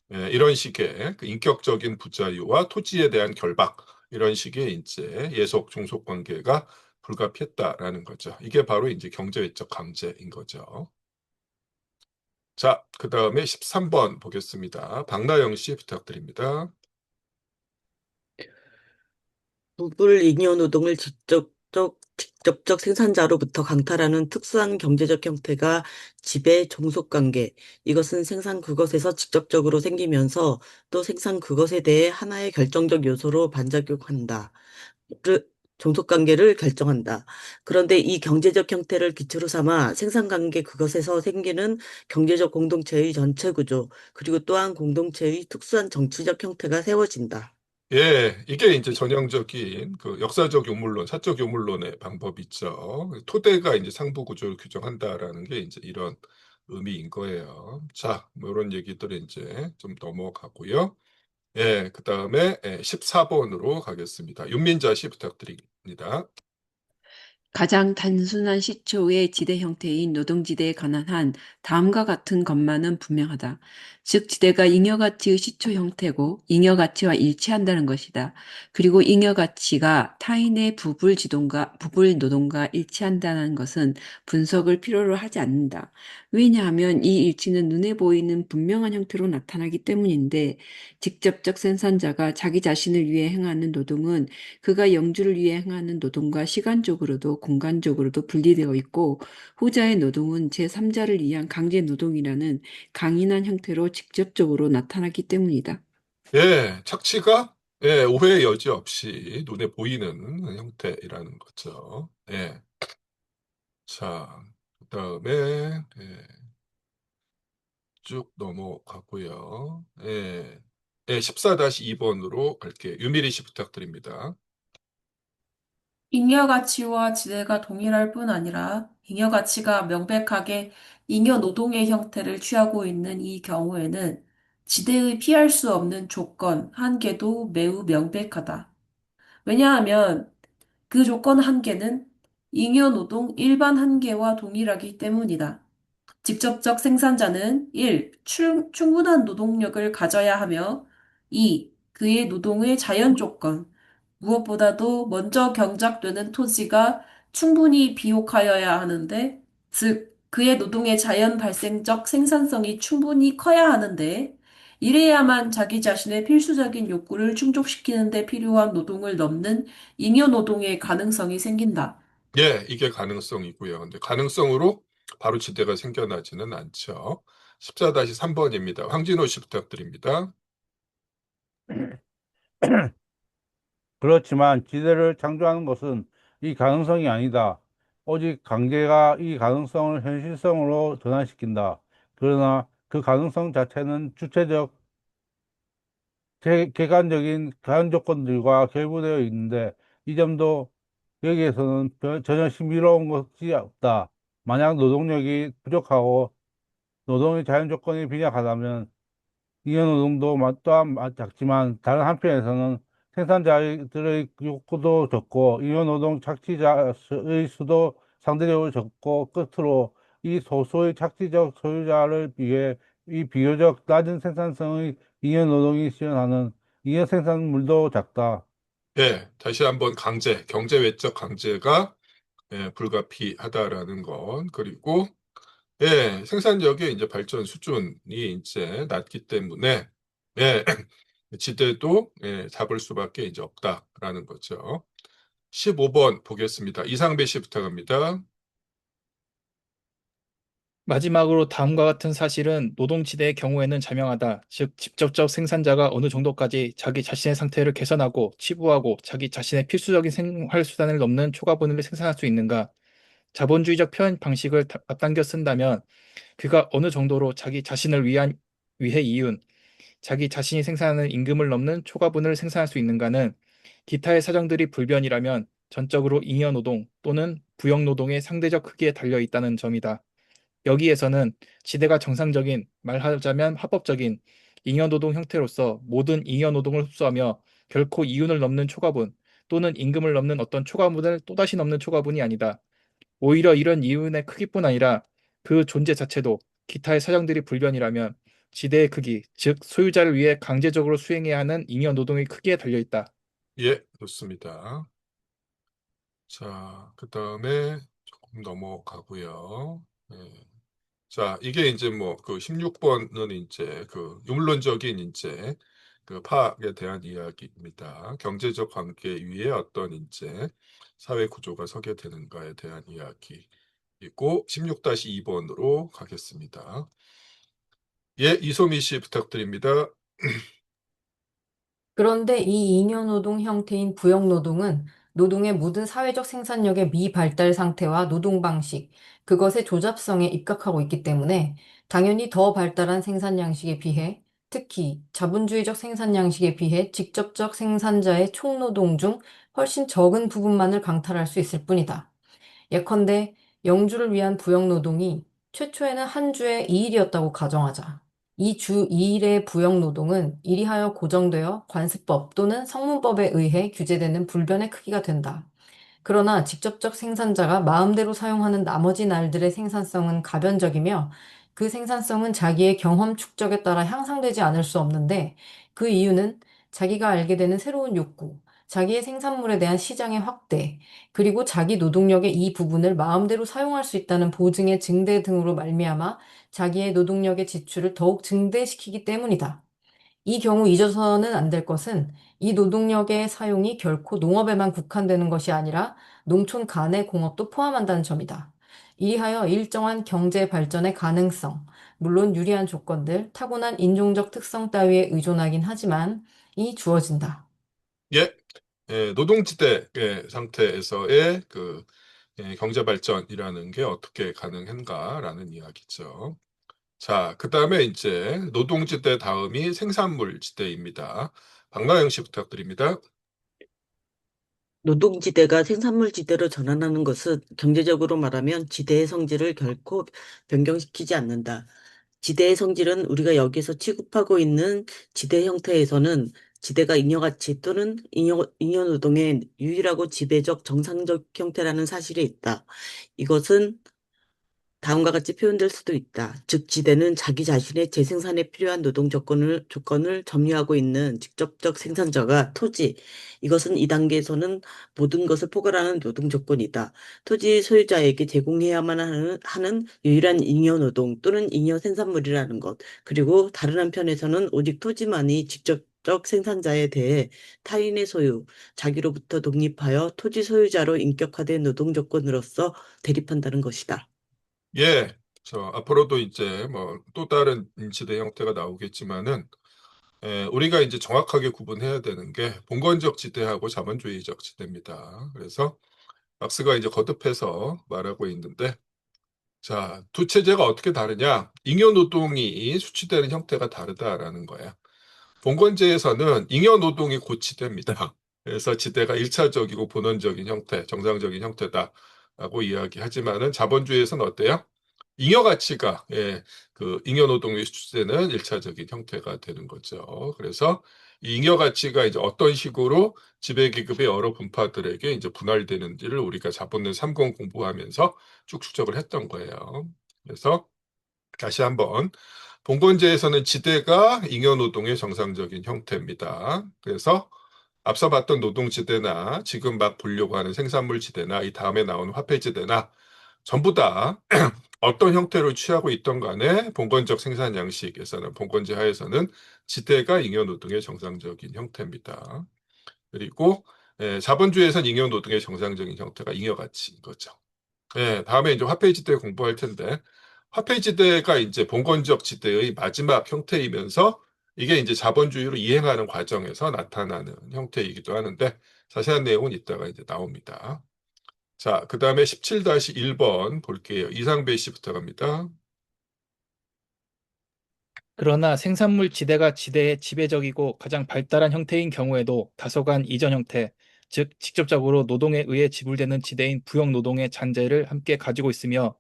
이런 식의 그 인격적인 부자유와 토지에 대한 결박 이런 식의 이제 예속 종속 관계가 불가피했다라는 거죠. 이게 바로 이제 경제외적 강제인 거죠. 자, 그 다음에 13번 보겠습니다. 박나영 씨 부탁드립니다. 부불 잉여 노동을 직접적 생산자로부터 강탈하는 특수한 경제적 형태가 지배 종속 관계. 이것은 생산 그것에서 직접적으로 생기면서 또 생산 그것에 대해 하나의 결정적 요소로 반작용한다. 를 종속 관계를 결정한다. 그런데 이 경제적 형태를 기초로 삼아 생산 관계 그것에서 생기는 경제적 공동체의 전체 구조, 그리고 또한 공동체의 특수한 정치적 형태가 세워진다. 예, 이게 이제 전형적인 그 역사적 요물론, 사적 요물론의 방법이죠. 토대가 이제 상부 구조를 규정한다라는 게 이제 이런 의미인 거예요. 자, 뭐 이런 얘기들을 이제 좀 넘어가고요. 그 다음에 14번으로 가겠습니다. 윤민자 씨 부탁드립니다. 가장 단순한 시초의 지대 형태인 노동지대에 관한 한 다음과 같은 것만은 분명하다. 즉, 지대가 잉여가치의 시초 형태고 잉여가치와 일치한다는 것이다. 그리고 잉여가치가 타인의 부불 노동과 일치한다는 것은 분석을 필요로 하지 않는다. 왜냐하면 이 일치는 눈에 보이는 분명한 형태로 나타나기 때문인데, 직접적 생산자가 자기 자신을 위해 행하는 노동은 그가 영주를 위해 행하는 노동과 시간적으로도 공간적으로도 분리되어 있고, 후자의 노동은 제3자를 위한 강제 노동이라는 강인한 형태로 직접적으로 나타나기 때문이다. 착취가 오해의 여지 없이 눈에 보이는 형태이라는 거죠. 자, 그다음에 쭉 넘어가고요. 14-2번으로 갈게요. 유미리 씨 부탁드립니다. 잉여 가치와 지대가 동일할 뿐 아니라 잉여 가치가 명백하게 잉여 노동의 형태를 취하고 있는 이 경우에는 지대의 피할 수 없는 조건, 한계도 매우 명백하다. 왜냐하면 그 조건 한계는 잉여 노동 일반 한계와 동일하기 때문이다. 직접적 생산자는 1. 충분한 노동력을 가져야 하며 2. 그의 노동의 자연 조건, 무엇보다도 먼저 경작되는 토지가 충분히 비옥하여야 하는데, 즉, 그의 노동의 자연 발생적 생산성이 충분히 커야 하는데, 이래야만 자기 자신의 필수적인 욕구를 충족시키는 데 필요한 노동을 넘는 잉여 노동의 가능성이 생긴다. 이게 가능성이고요. 근데 가능성으로 바로 지대가 생겨나지는 않죠. 14-3번입니다. 황진호 씨 부탁드립니다. 그렇지만 지대를 창조하는 것은 이 가능성이 아니다. 오직 강제가 이 가능성을 현실성으로 전환시킨다. 그러나 그 가능성 자체는 주체적, 객관적인 가능 조건들과 결부되어 있는데 이 점도 여기에서는 전혀 신비로운 것이 없다. 만약 노동력이 부족하고 노동의 자연 조건이 빈약하다면 이연노동도 또한 작지만 다른 한편에서는 생산자들의 욕구도 적고 이연노동 착취자의 수도 상대적으로 적고 끝으로 이 소수의 착취적 소유자를 위해 이 비교적 낮은 생산성의 이연노동이 실현하는 이연 생산물도 작다. 예, 다시 한번 경제 외적 강제가 불가피하다라는 것. 그리고 생산력의 이제 발전 수준이 이제 낮기 때문에 예, 지대도 잡을 수밖에 이제 없다라는 거죠. 15번 보겠습니다. 이상배 씨 부탁합니다. 마지막으로 다음과 같은 사실은 노동지대의 경우에는 자명하다. 즉, 직접적 생산자가 어느 정도까지 자기 자신의 상태를 개선하고 치부하고 자기 자신의 필수적인 생활 수단을 넘는 초과분을 생산할 수 있는가. 자본주의적 표현 방식을 앞당겨 쓴다면 그가 어느 정도로 자기 자신을 위해 이윤, 자기 자신이 생산하는 임금을 넘는 초과분을 생산할 수 있는가는 기타의 사정들이 불변이라면 전적으로 잉여노동 또는 부역노동의 상대적 크기에 달려 있다는 점이다. 여기에서는 지대가 정상적인, 말하자면 합법적인 잉여노동 형태로서 모든 잉여노동을 흡수하며 결코 이윤을 넘는 초과분 또는 임금을 넘는 어떤 초과분을 또다시 넘는 초과분이 아니다. 오히려 이런 이윤의 크기뿐 아니라 그 존재 자체도 기타의 사정들이 불변이라면 지대의 크기, 즉 소유자를 위해 강제적으로 수행해야 하는 잉여노동의 크기에 달려있다. 예, 좋습니다. 자, 그다음에 조금 넘어가고요. 자, 이게 이제 뭐 그 16번은 이제 그 유물론적인 이제 그 파악에 대한 이야기입니다. 경제적 관계 위에 어떤 이제 사회 구조가 서게 되는가에 대한 이야기이고 16-2번으로 가겠습니다. 예, 이소미 씨 부탁드립니다. 그런데 이 잉여노동 형태인 부역노동은 노동의 모든 사회적 생산력의 미발달 상태와 노동 방식, 그것의 조잡성에 입각하고 있기 때문에 당연히 더 발달한 생산 양식에 비해, 특히 자본주의적 생산 양식에 비해 직접적 생산자의 총노동 중 훨씬 적은 부분만을 강탈할 수 있을 뿐이다. 예컨대 영주를 위한 부역노동이 최초에는 한 주에 2일이었다고 가정하자. 이 주 2일의 부역노동은 이리하여 고정되어 관습법 또는 성문법에 의해 규제되는 불변의 크기가 된다. 그러나 직접적 생산자가 마음대로 사용하는 나머지 날들의 생산성은 가변적이며 그 생산성은 자기의 경험 축적에 따라 향상되지 않을 수 없는데 그 이유는 자기가 알게 되는 새로운 욕구, 자기의 생산물에 대한 시장의 확대, 그리고 자기 노동력의 이 부분을 마음대로 사용할 수 있다는 보증의 증대 등으로 말미암아 자기의 노동력의 지출을 더욱 증대시키기 때문이다. 이 경우 잊어서는 안 될 것은 이 노동력의 사용이 결코 농업에만 국한되는 것이 아니라 농촌 간의 공업도 포함한다는 점이다. 이리하여 일정한 경제 발전의 가능성, 물론 유리한 조건들, 타고난 인종적 특성 따위에 의존하긴 하지만 이 주어진다. 예, 노동지대 상태에서의 그 경제 발전이라는 게 어떻게 가능한가라는 이야기죠. 자, 그다음에 이제 노동지대 다음이 생산물지대입니다. 박나영 씨 부탁드립니다. 노동지대가 생산물지대로 전환하는 것은 경제적으로 말하면 지대의 성질을 결코 변경시키지 않는다. 지대의 성질은 우리가 여기서 취급하고 있는 지대 형태에서는 지대가 잉여가치 또는 잉여노동의 유일하고 지배적 정상적 형태라는 사실이 있다. 이것은 다음과 같이 표현될 수도 있다. 즉, 지대는 자기 자신의 재생산에 필요한 노동 조건을 점유하고 있는 직접적 생산자가 토지. 이것은 이 단계에서는 모든 것을 포괄하는 노동 조건이다. 토지 소유자에게 제공해야만 하는 유일한 잉여 노동 또는 잉여 생산물이라는 것. 그리고 다른 한편에서는 오직 토지만이 직접적 생산자에 대해 타인의 소유, 자기로부터 독립하여 토지 소유자로 인격화된 노동 조건으로서 대립한다는 것이다. 예, 앞으로도 이제 뭐 또 다른 지대 형태가 나오겠지만은 우리가 이제 정확하게 구분해야 되는 게 봉건적 지대하고 자본주의적 지대입니다. 그래서 막스가 이제 거듭해서 말하고 있는데, 자, 두 체제가 어떻게 다르냐? 잉여 노동이 수취되는 형태가 다르다라는 거야. 봉건제에서는 잉여 노동이 고치됩니다. 그래서 지대가 일차적이고 본원적인 형태, 정상적인 형태다라고 이야기하지만은 자본주의에서는 어때요? 잉여 가치가 그 잉여 노동이 수출되는 일차적인 형태가 되는 거죠. 그래서 이 잉여 가치가 이제 어떤 식으로 지배계급의 여러 분파들에게 이제 분할되는지를 우리가 자본론 3권 공부하면서 쭉 추적을 했던 거예요. 그래서 다시 한번 봉건제에서는 지대가 잉여 노동의 정상적인 형태입니다. 그래서 앞서 봤던 노동지대나 지금 막 보려고 하는 생산물 지대나 이 다음에 나오는 화폐지대나 전부 다 어떤 형태를 취하고 있던 간에 봉건적 생산 양식에서는 봉건제 하에서는 지대가 잉여 노동의 정상적인 형태입니다. 그리고 자본주의에서는 잉여 노동의 정상적인 형태가 잉여 가치인 거죠. 다음에 이제 화폐지대 공부할 텐데 화폐지대가 이제 봉건적 지대의 마지막 형태이면서 이게 이제 자본주의로 이행하는 과정에서 나타나는 형태이기도 하는데 자세한 내용은 이따가 이제 나옵니다. 자, 그 다음에 17-1번 볼게요. 이상배 씨부터 갑니다. 그러나 생산물 지대가 지대의 지배적이고 가장 발달한 형태인 경우에도 다소간 이전 형태, 즉 직접적으로 노동에 의해 지불되는 지대인 부역 노동의 잔재를 함께 가지고 있으며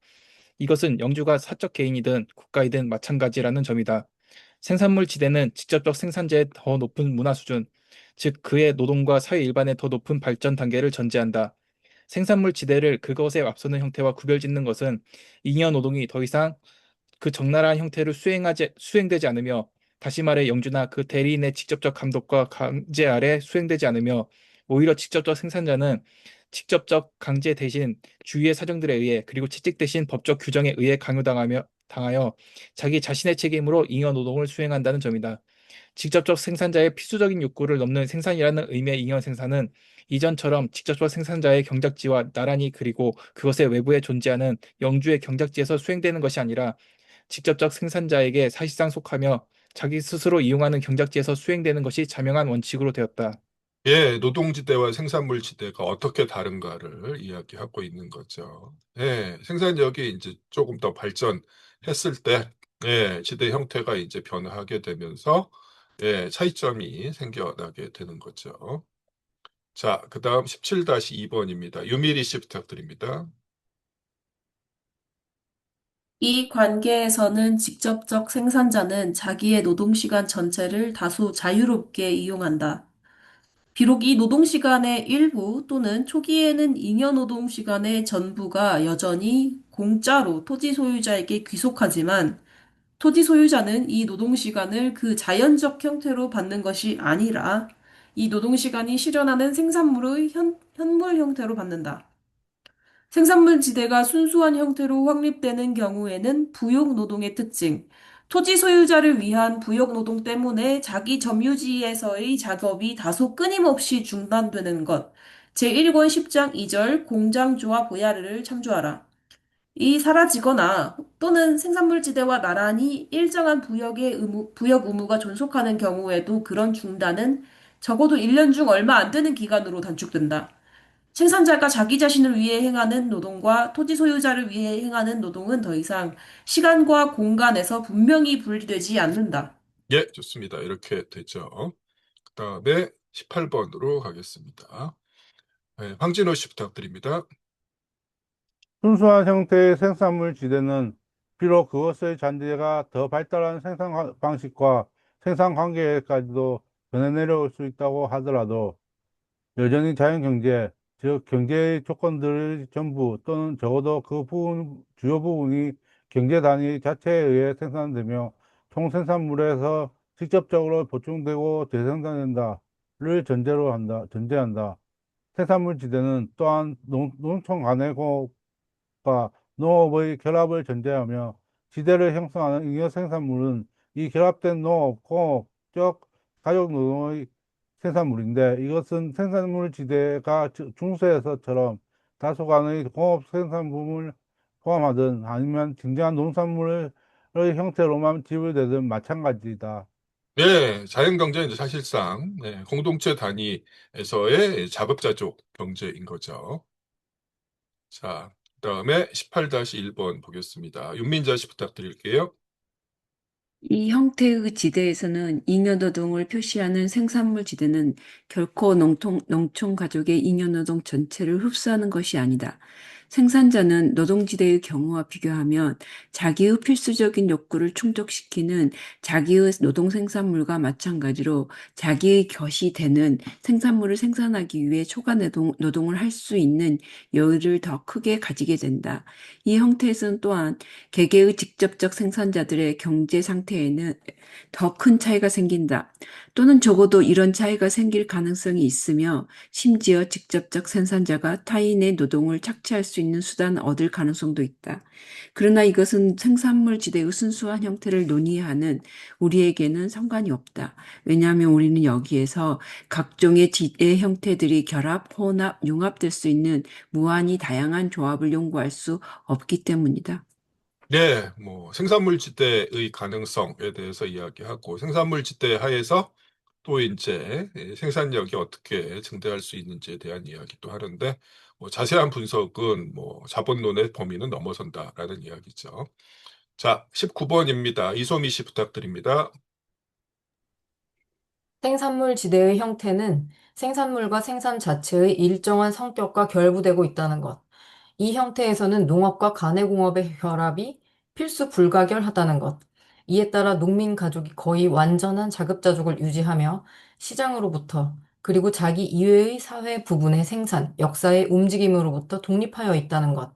이것은 영주가 사적 개인이든 국가이든 마찬가지라는 점이다. 생산물 지대는 직접적 생산자의 더 높은 문화 수준, 즉 그의 노동과 사회 일반의 더 높은 발전 단계를 전제한다. 생산물 지대를 그것에 앞서는 형태와 구별짓는 것은 잉여 노동이 더 이상 그 적나라한 형태를 수행되지 않으며 다시 말해 영주나 그 대리인의 직접적 감독과 강제 아래 수행되지 않으며 오히려 직접적 생산자는 직접적 강제 대신 주위의 사정들에 의해 그리고 채찍 대신 법적 규정에 의해 당하여 자기 자신의 책임으로 잉여 노동을 수행한다는 점이다. 직접적 생산자의 필수적인 욕구를 넘는 생산이라는 의미의 잉여 생산은 이전처럼 직접적 생산자의 경작지와 나란히 그리고 그것의 외부에 존재하는 영주의 경작지에서 수행되는 것이 아니라 직접적 생산자에게 사실상 속하며 자기 스스로 이용하는 경작지에서 수행되는 것이 자명한 원칙으로 되었다. 노동지대와 생산물지대가 어떻게 다른가를 이야기하고 있는 거죠. 생산력이 이제 조금 더 발전했을 때, 지대 형태가 이제 변화하게 되면서, 차이점이 생겨나게 되는 거죠. 자, 그 다음 17-2번입니다. 유미리 씨 부탁드립니다. 이 관계에서는 직접적 생산자는 자기의 노동시간 전체를 다소 자유롭게 이용한다. 비록 이 노동시간의 일부 또는 초기에는 잉여 노동시간의 전부가 여전히 공짜로 토지 소유자에게 귀속하지만 토지 소유자는 이 노동시간을 그 자연적 형태로 받는 것이 아니라 이 노동시간이 실현하는 생산물의 현물 형태로 받는다. 생산물 지대가 순수한 형태로 확립되는 경우에는 부역 노동의 특징, 토지 소유자를 위한 부역 노동 때문에 자기 점유지에서의 작업이 다소 끊임없이 중단되는 것. 제1권 10장 2절 공장조합 보야르를 참조하라. 이 사라지거나 또는 생산물 지대와 나란히 일정한 부역 의무가 존속하는 경우에도 그런 중단은 적어도 1년 중 얼마 안 되는 기간으로 단축된다. 생산자가 자기 자신을 위해 행하는 노동과 토지 소유자를 위해 행하는 노동은 더 이상 시간과 공간에서 분명히 분리되지 않는다. 좋습니다. 이렇게 되죠. 그 다음에 18번으로 가겠습니다. 황진호 씨 부탁드립니다. 순수한 형태의 생산물 지대는 비록 그것의 잔재가 더 발달한 생산 방식과 생산 관계까지도 변해 내려올 수 있다고 하더라도 여전히 자연경제, 즉 경제의 조건들의 전부 또는 적어도 그 부분, 주요 부분이 경제 단위 자체에 의해 생산되며 총생산물에서 직접적으로 보충되고 재생산된다를 전제한다. 생산물 지대는 또한 농촌 간의 과 농업의 결합을 전제하며 지대를 형성하는 잉여 생산물은 이 결합된 농업, 공업적 가족 노동의 생산물인데 이것은 생산물 지대가 중세에서처럼 다소간의 포함하든 아니면 진정한 농산물의 형태로만 지불되든 마찬가지다. 네, 자연경제는 이제 사실상 공동체 단위에서의 자급자족 경제인 거죠. 자, 그다음에 18-1번 보겠습니다. 윤민자 씨 부탁드릴게요. 이 형태의 지대에서는 잉여노동을 표시하는 생산물 지대는 결코 농촌 가족의 잉여노동 전체를 흡수하는 것이 아니다. 생산자는 노동지대의 경우와 비교하면 자기의 필수적인 욕구를 충족시키는 자기의 노동 생산물과 마찬가지로 자기의 것이 되는 생산물을 생산하기 위해 초과 노동을 할 수 있는 여유를 더 크게 가지게 된다. 이 형태에서는 또한 개개의 직접적 생산자들의 경제 상태에는 더 큰 차이가 생긴다. 또는 적어도 이런 차이가 생길 가능성이 있으며 심지어 직접적 생산자가 타인의 노동을 착취할 수 있는 수단을 얻을 가능성도 있다. 그러나 이것은 생산물 지대의 순수한 형태를 논의하는 우리에게는 상관이 없다. 왜냐하면 우리는 여기에서 각종의 지대 형태들이 결합, 혼합, 융합될 수 있는 무한히 다양한 조합을 연구할 수 없기 때문이다. 네, 뭐 생산물 지대의 가능성에 대해서 이야기하고 생산물 지대 하에서 또 이제 생산력이 어떻게 증대할 수 있는지에 대한 이야기도 하는데 뭐 자세한 분석은 뭐 자본론의 범위는 넘어선다라는 이야기죠. 자, 19번입니다. 이소미 씨 부탁드립니다. 생산물 지대의 형태는 생산물과 생산 자체의 일정한 성격과 결부되고 있다는 것. 이 형태에서는 농업과 가내공업의 결합이 필수 불가결하다는 것. 이에 따라 농민 가족이 거의 완전한 자급자족을 유지하며 시장으로부터 그리고 자기 이외의 사회 부분의 생산, 역사의 움직임으로부터 독립하여 있다는 것.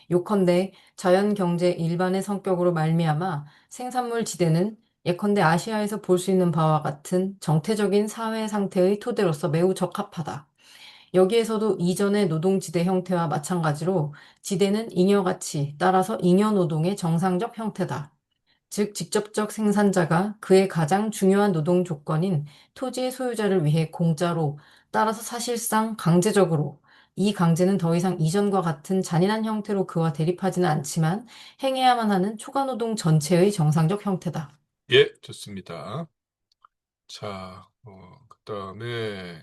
요컨대 자연경제 일반의 성격으로 말미암아 생산물 지대는 예컨대 아시아에서 볼 수 있는 바와 같은 정태적인 사회 상태의 토대로서 매우 적합하다. 여기에서도 이전의 노동지대 형태와 마찬가지로 지대는 잉여가치, 따라서 잉여노동의 정상적 형태다. 즉, 직접적 생산자가 그의 가장 중요한 노동 조건인 토지의 소유자를 위해 공짜로, 따라서 사실상 강제적으로, 이 강제는 더 이상 이전과 같은 잔인한 형태로 그와 대립하지는 않지만 행해야만 하는 초과노동 전체의 정상적 형태다. 예, 좋습니다. 자, 그다음에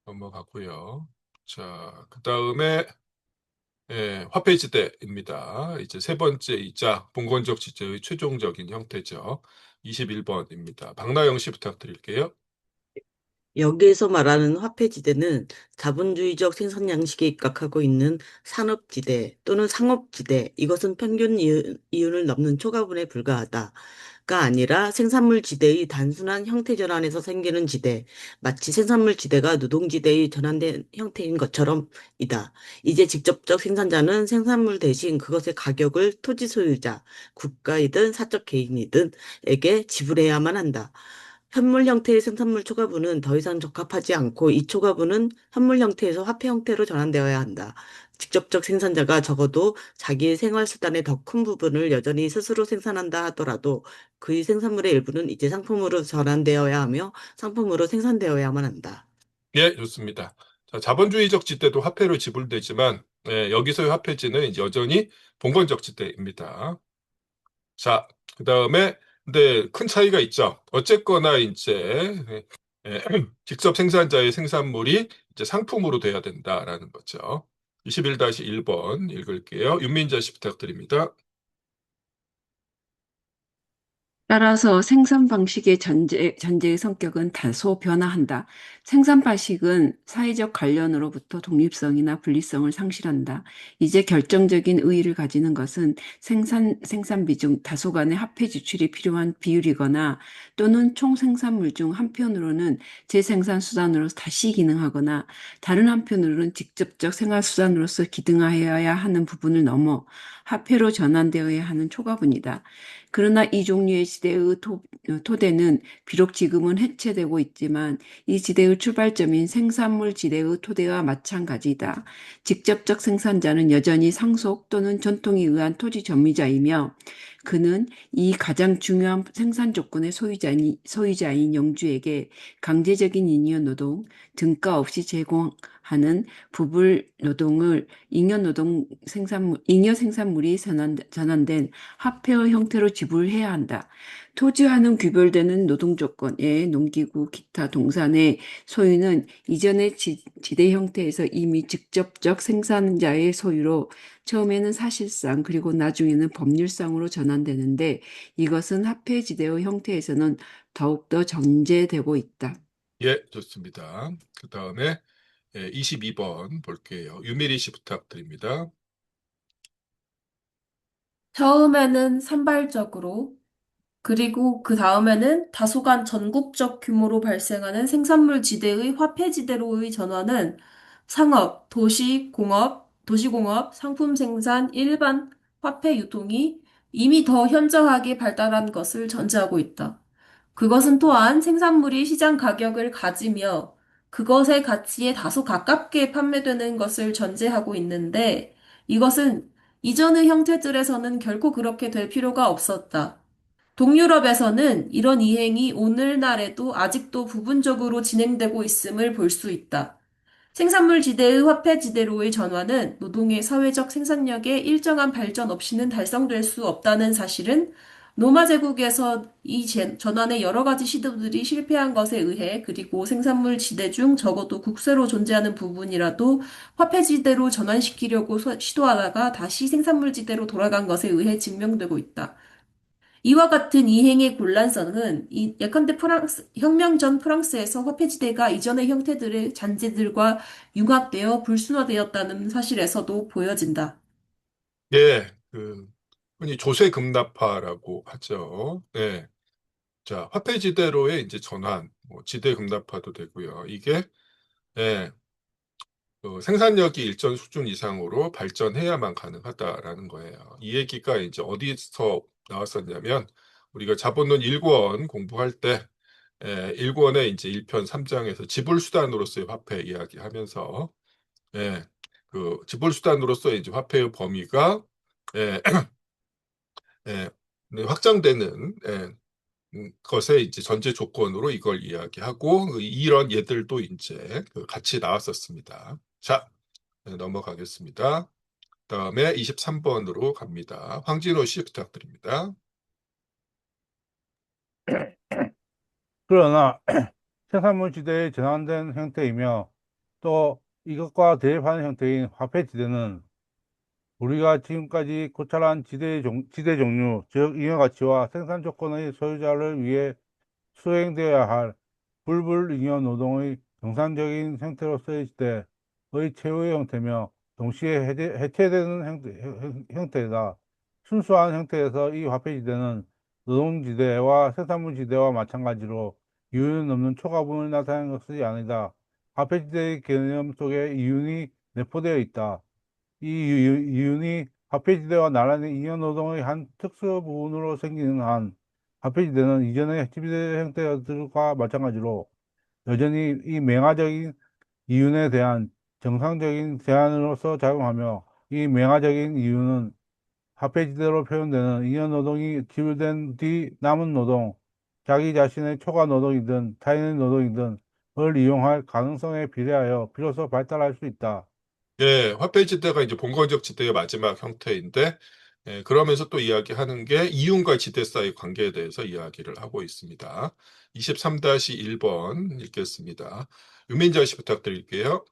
넘어가고요. 자, 그다음에 화폐지대입니다. 이제 세 번째이자 봉건적 지대의 최종적인 형태죠. 21번입니다. 박나영 씨 부탁드릴게요. 여기에서 말하는 화폐지대는 자본주의적 생산 양식에 입각하고 있는 산업지대 또는 상업지대, 이것은 평균 이윤을 넘는 초과분에 불과하다가 아니라 생산물 지대의 단순한 형태 전환에서 생기는 지대, 마치 생산물 지대가 노동지대의 전환된 형태인 것처럼이다. 이제 직접적 생산자는 생산물 대신 그것의 가격을 토지 소유자, 국가이든 사적 개인이든 에게 지불해야만 한다. 현물 형태의 생산물 초과분은 더 이상 적합하지 않고 이 초과분은 현물 형태에서 화폐 형태로 전환되어야 한다. 직접적 생산자가 적어도 자기의 생활 수단의 더 큰 부분을 여전히 스스로 생산한다 하더라도 그의 생산물의 일부는 이제 상품으로 전환되어야 하며 상품으로 생산되어야만 한다. 예, 좋습니다. 자, 자본주의적 지대도 화폐로 지불되지만 여기서의 화폐지는 이제 여전히 봉건적 지대입니다. 자, 그다음에 근데 큰 차이가 있죠. 어쨌거나 이제 직접 생산자의 생산물이 이제 상품으로 돼야 된다라는 거죠. 21-1번 읽을게요. 윤민자 씨 부탁드립니다. 따라서 생산 방식의 전제의 성격은 다소 변화한다. 생산 방식은 사회적 관련으로부터 독립성이나 분리성을 상실한다. 이제 결정적인 의의를 가지는 것은 생산비 중 다소간의 화폐 지출이 필요한 비율이거나 또는 총 생산물 중 한편으로는 재생산 수단으로 다시 기능하거나 다른 한편으로는 직접적 생활 수단으로서 기능하여야 하는 부분을 넘어 화폐로 전환되어야 하는 초과분이다. 그러나 이 종류의 지대의 토대는 비록 지금은 해체되고 있지만 이 지대의 출발점인 생산물 지대의 토대와 마찬가지다. 직접적 생산자는 여전히 상속 또는 전통에 의한 토지 점유자이며 그는 이 가장 중요한 생산 조건의 소유자인 영주에게 강제적인 잉여 노동, 등가 없이 제공하는 하는 부불 노동을 잉여 생산물이 전환된 화폐의 형태로 지불해야 한다. 토지와는 구별되는 노동 조건의 농기구, 기타 동산의 소유는 이전의 지대 형태에서 이미 직접적 생산자의 소유로 처음에는 사실상 그리고 나중에는 법률상으로 전환되는데 이것은 화폐지대의 형태에서는 더욱더 전제되고 있다. 예, 좋습니다. 그 다음에 22번 볼게요. 유미리 씨 부탁드립니다. 처음에는 산발적으로, 그리고 그 다음에는 다소간 전국적 규모로 발생하는 생산물 지대의 화폐 지대로의 전환은 상업, 도시공업, 상품 생산, 일반 화폐 유통이 이미 더 현저하게 발달한 것을 전제하고 있다. 그것은 또한 생산물이 시장 가격을 가지며 그것의 가치에 다소 가깝게 판매되는 것을 전제하고 있는데 이것은 이전의 형태들에서는 결코 그렇게 될 필요가 없었다. 동유럽에서는 이런 이행이 오늘날에도 아직도 부분적으로 진행되고 있음을 볼 수 있다. 생산물 지대의 화폐 지대로의 전환은 노동의 사회적 생산력의 일정한 발전 없이는 달성될 수 없다는 사실은 로마 제국에서 이 전환의 여러 가지 시도들이 실패한 것에 의해 그리고 생산물 지대 중 적어도 국세로 존재하는 부분이라도 화폐 지대로 전환시키려고 시도하다가 다시 생산물 지대로 돌아간 것에 의해 증명되고 있다. 이와 같은 이행의 곤란성은 예컨대 혁명 전 프랑스에서 화폐지대가 이전의 형태들의 잔재들과 융합되어 불순화되었다는 사실에서도 보여진다. 예, 흔히 조세금납화라고 하죠. 네. 자, 화폐지대로의 이제 전환, 뭐 지대금납화도 되고요. 이게 예, 생산력이 일정 수준 이상으로 발전해야만 가능하다라는 거예요. 이 얘기가 이제 어디서 나왔었냐면 우리가 자본론 1권 공부할 때 1권의 이제 1편 3장에서 지불수단으로서의 화폐 이야기하면서 지불수단으로서의 이제 화폐의 범위가 예, 예, 확장되는 것의 이제 전제 조건으로 이걸 이야기하고 이런 예들도 이제 같이 나왔었습니다. 자, 넘어가겠습니다. 다음에 23번으로 갑니다. 황진호 씨 부탁드립니다. 그러나 생산물 지대의 전환된 형태이며 또 이것과 대입하는 형태인 화폐 지대는 우리가 지금까지 고찰한 지대 종류, 즉 잉여 가치와 생산 조건의 소유자를 위해 수행되어야 할 불불잉여 노동의 정상적인 형태로서의 시대의 최후의 형태며 동시에 해체되는 형태다. 순수한 형태에서 이 화폐지대는 노동지대와 생산물지대와 마찬가지로 이윤은 없는 초과분을 나타내는 것이 아니다. 화폐지대의 개념 속에 이윤이 내포되어 있다. 이 이윤이 화폐지대와 나란히 잉여노동의 한 특수 부분으로 생기는 한 화폐지대는 이전의 지배 형태들과 마찬가지로 여전히 이 맹아적인 이윤에 대한 정상적인 제한으로서 작용하며 이 맹아적인 이윤은 화폐지대로 표현되는 잉여노동이 지불된 뒤 남은 노동, 자기 자신의 초과 노동이든 타인의 노동이든 을 이용할 가능성에 비례하여 비로소 발달할 수 있다. 예, 화폐지대가 이제 봉건적 지대의 마지막 형태인데, 그러면서 또 이야기하는 게 이윤과 지대 사이 관계에 대해서 이야기를 하고 있습니다. 23-1번 읽겠습니다. 유민자 씨 부탁드릴게요.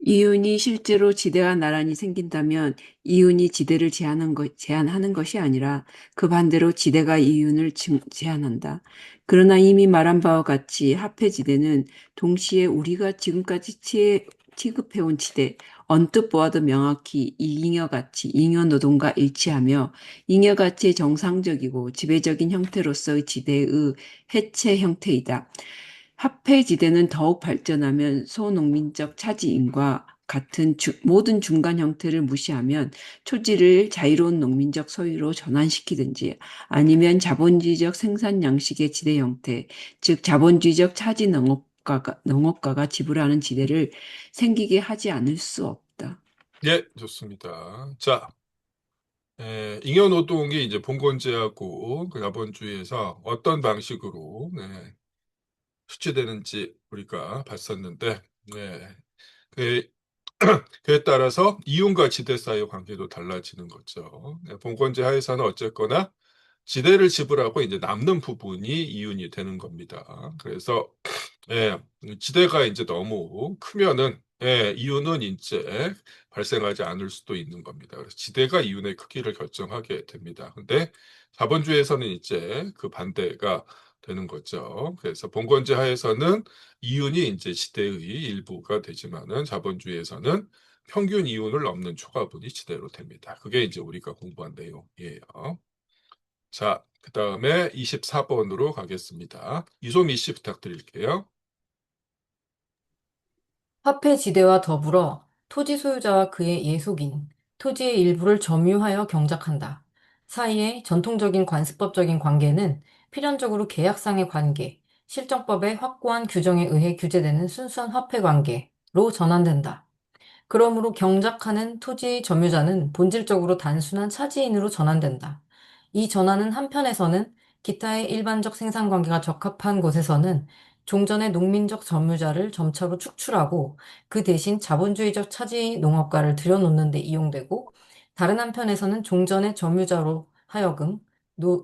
이윤이 실제로 지대가 나란히 생긴다면 이윤이 지대를 제한하는 것이 아니라 그 반대로 지대가 이윤을 제한한다. 그러나 이미 말한 바와 같이 화폐지대는 동시에 우리가 지금까지 취급해온 지대, 언뜻 보아도 명확히 잉여가치, 잉여노동과 일치하며 잉여가치의 정상적이고 지배적인 형태로서의 지대의 해체 형태이다. 화폐지대는 더욱 발전하면 소농민적 차지임과 같은 모든 중간 형태를 무시하면 토지를 자유로운 농민적 소유로 전환시키든지 아니면 자본주의적 생산 양식의 지대 형태, 즉 자본주의적 차지 농업가가 지불하는 지대를 생기게 하지 않을 수 없다. 예, 좋습니다. 자, 잉여노동이 이제 봉건제하고 그 자본주의에서 어떤 방식으로 수치되는지 우리가 봤었는데, 그, 그에 따라서 이윤과 지대 사이의 관계도 달라지는 거죠. 봉건제 하에서는 어쨌거나 지대를 지불하고 이제 남는 부분이 이윤이 되는 겁니다. 그래서 예, 지대가 이제 너무 크면은 이윤은 이제 발생하지 않을 수도 있는 겁니다. 그래서 지대가 이윤의 크기를 결정하게 됩니다. 근데 자본주의에서는 이제 그 반대가 되는 거죠. 그래서 봉건제 하에서는 이윤이 이제 지대의 일부가 되지만은 자본주의에서는 평균 이윤을 넘는 초과분이 지대로 됩니다. 그게 이제 우리가 공부한 내용이에요. 자, 그 다음에 24번으로 가겠습니다. 이소미 씨 부탁드릴게요. 화폐 지대와 더불어 토지 소유자와 그의 예속인, 토지의 일부를 점유하여 경작한다. 사이의 전통적인 관습법적인 관계는 필연적으로 계약상의 관계, 실정법의 확고한 규정에 의해 규제되는 순수한 화폐 관계로 전환된다. 그러므로 경작하는 토지 점유자는 본질적으로 단순한 차지인으로 전환된다. 이 전환은 한편에서는 기타의 일반적 생산관계가 적합한 곳에서는 종전의 농민적 점유자를 점차로 축출하고 그 대신 자본주의적 차지 농업가를 들여놓는 데 이용되고, 다른 한편에서는 종전의 점유자로 하여금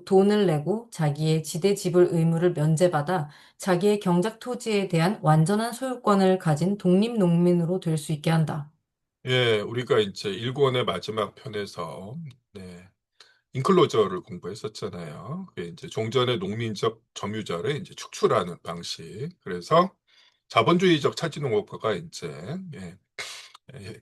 돈을 내고 자기의 지대 지불 의무를 면제받아 자기의 경작 토지에 대한 완전한 소유권을 가진 독립농민으로 될 수 있게 한다. 예, 우리가 이제 일권의 마지막 편에서 네, 인클로저를 공부했었잖아요. 그게 이제 종전의 농민적 점유자를 이제 축출하는 방식. 그래서 자본주의적 차지농업화가 이제 예,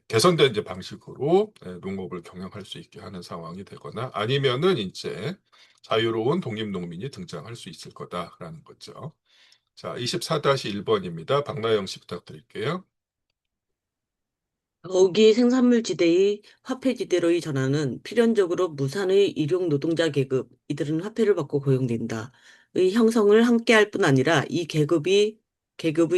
개선된 이제 방식으로 농업을 경영할 수 있게 하는 상황이 되거나 아니면은 이제 자유로운 독립농민이 등장할 수 있을 거다라는 거죠. 자, 24-1번입니다. 박나영 씨 부탁드릴게요. 더욱이 생산물 지대의 화폐 지대로의 전환은 필연적으로 무산의 일용 노동자 계급, 이들은 화폐를 받고 고용된다. 의 형성을 함께 할 뿐 아니라 이 계급의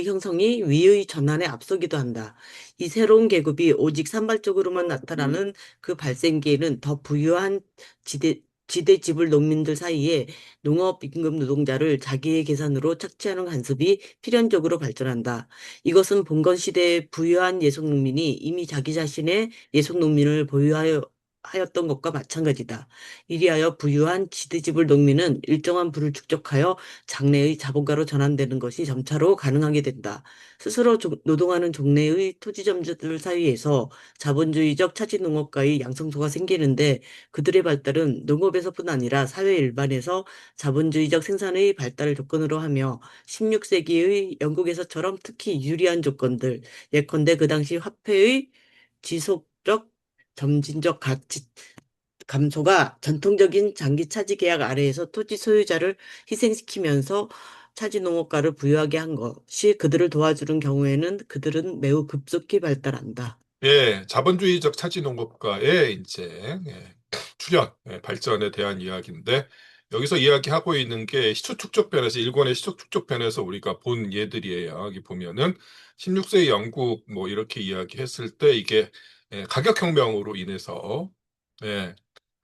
형성이 위의 전환에 앞서기도 한다. 이 새로운 계급이 오직 산발적으로만 나타나는 그 발생기에는 더 부유한 지대 지불 농민들 사이에 농업 임금 노동자를 자기의 계산으로 착취하는 간섭이 필연적으로 발전한다. 이것은 봉건 시대의 부유한 예속농민이 이미 자기 자신의 예속농민을 하였던 것과 마찬가지다. 이리하여 부유한 지대지불 농민은 일정한 부를 축적하여 장래의 자본가로 전환되는 것이 점차로 가능하게 된다. 스스로 노동하는 종래의 토지점주들 사이에서 자본주의적 차지농업가의 양성소가 생기는데, 그들의 발달은 농업에서뿐 아니라 사회 일반에서 자본주의적 생산의 발달을 조건으로 하며 16세기의 영국에서처럼 특히 유리한 조건들, 예컨대 그 당시 화폐의 지속적 점진적 가치 감소가 전통적인 장기 차지 계약 아래에서 토지 소유자를 희생시키면서 차지 농업가를 부유하게 한 것이 그들을 도와주는 경우에는 그들은 매우 급속히 발달한다. 예, 자본주의적 차지농업과의 이제 출현, 발전에 대한 이야기인데 여기서 이야기하고 있는 게 시초축적편에서 일본의 시초축적편에서 우리가 본 예들이에요. 여기 보면은 16세기 영국 뭐 이렇게 이야기했을 때 이게 가격혁명으로 인해서 예,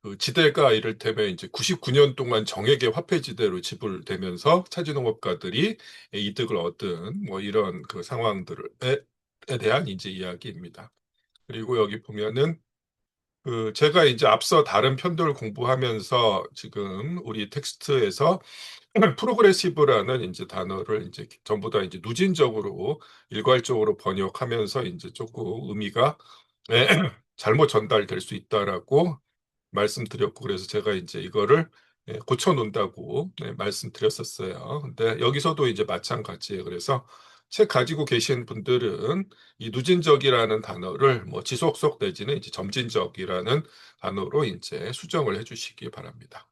그 지대가 이를테면 이제 99년 동안 정액의 화폐 지대로 지불되면서 차지농업가들이 이득을 얻은 뭐 이런 그 상황들에 대한 이제 이야기입니다. 그리고 여기 보면은 그 제가 이제 앞서 다른 편들을 공부하면서 지금 우리 텍스트에서 프로그레시브라는 이제 단어를 이제 전부 다 이제 누진적으로 일괄적으로 번역하면서 이제 조금 의미가 잘못 전달될 수 있다라고 말씀드렸고 그래서 제가 이제 이거를 고쳐 놓는다고 말씀드렸었어요. 근데 여기서도 이제 마찬가지예요. 그래서 책 가지고 계신 분들은 이 누진적이라는 단어를 뭐 지속적 내지는 이제 점진적이라는 단어로 이제 수정을 해주시기 바랍니다.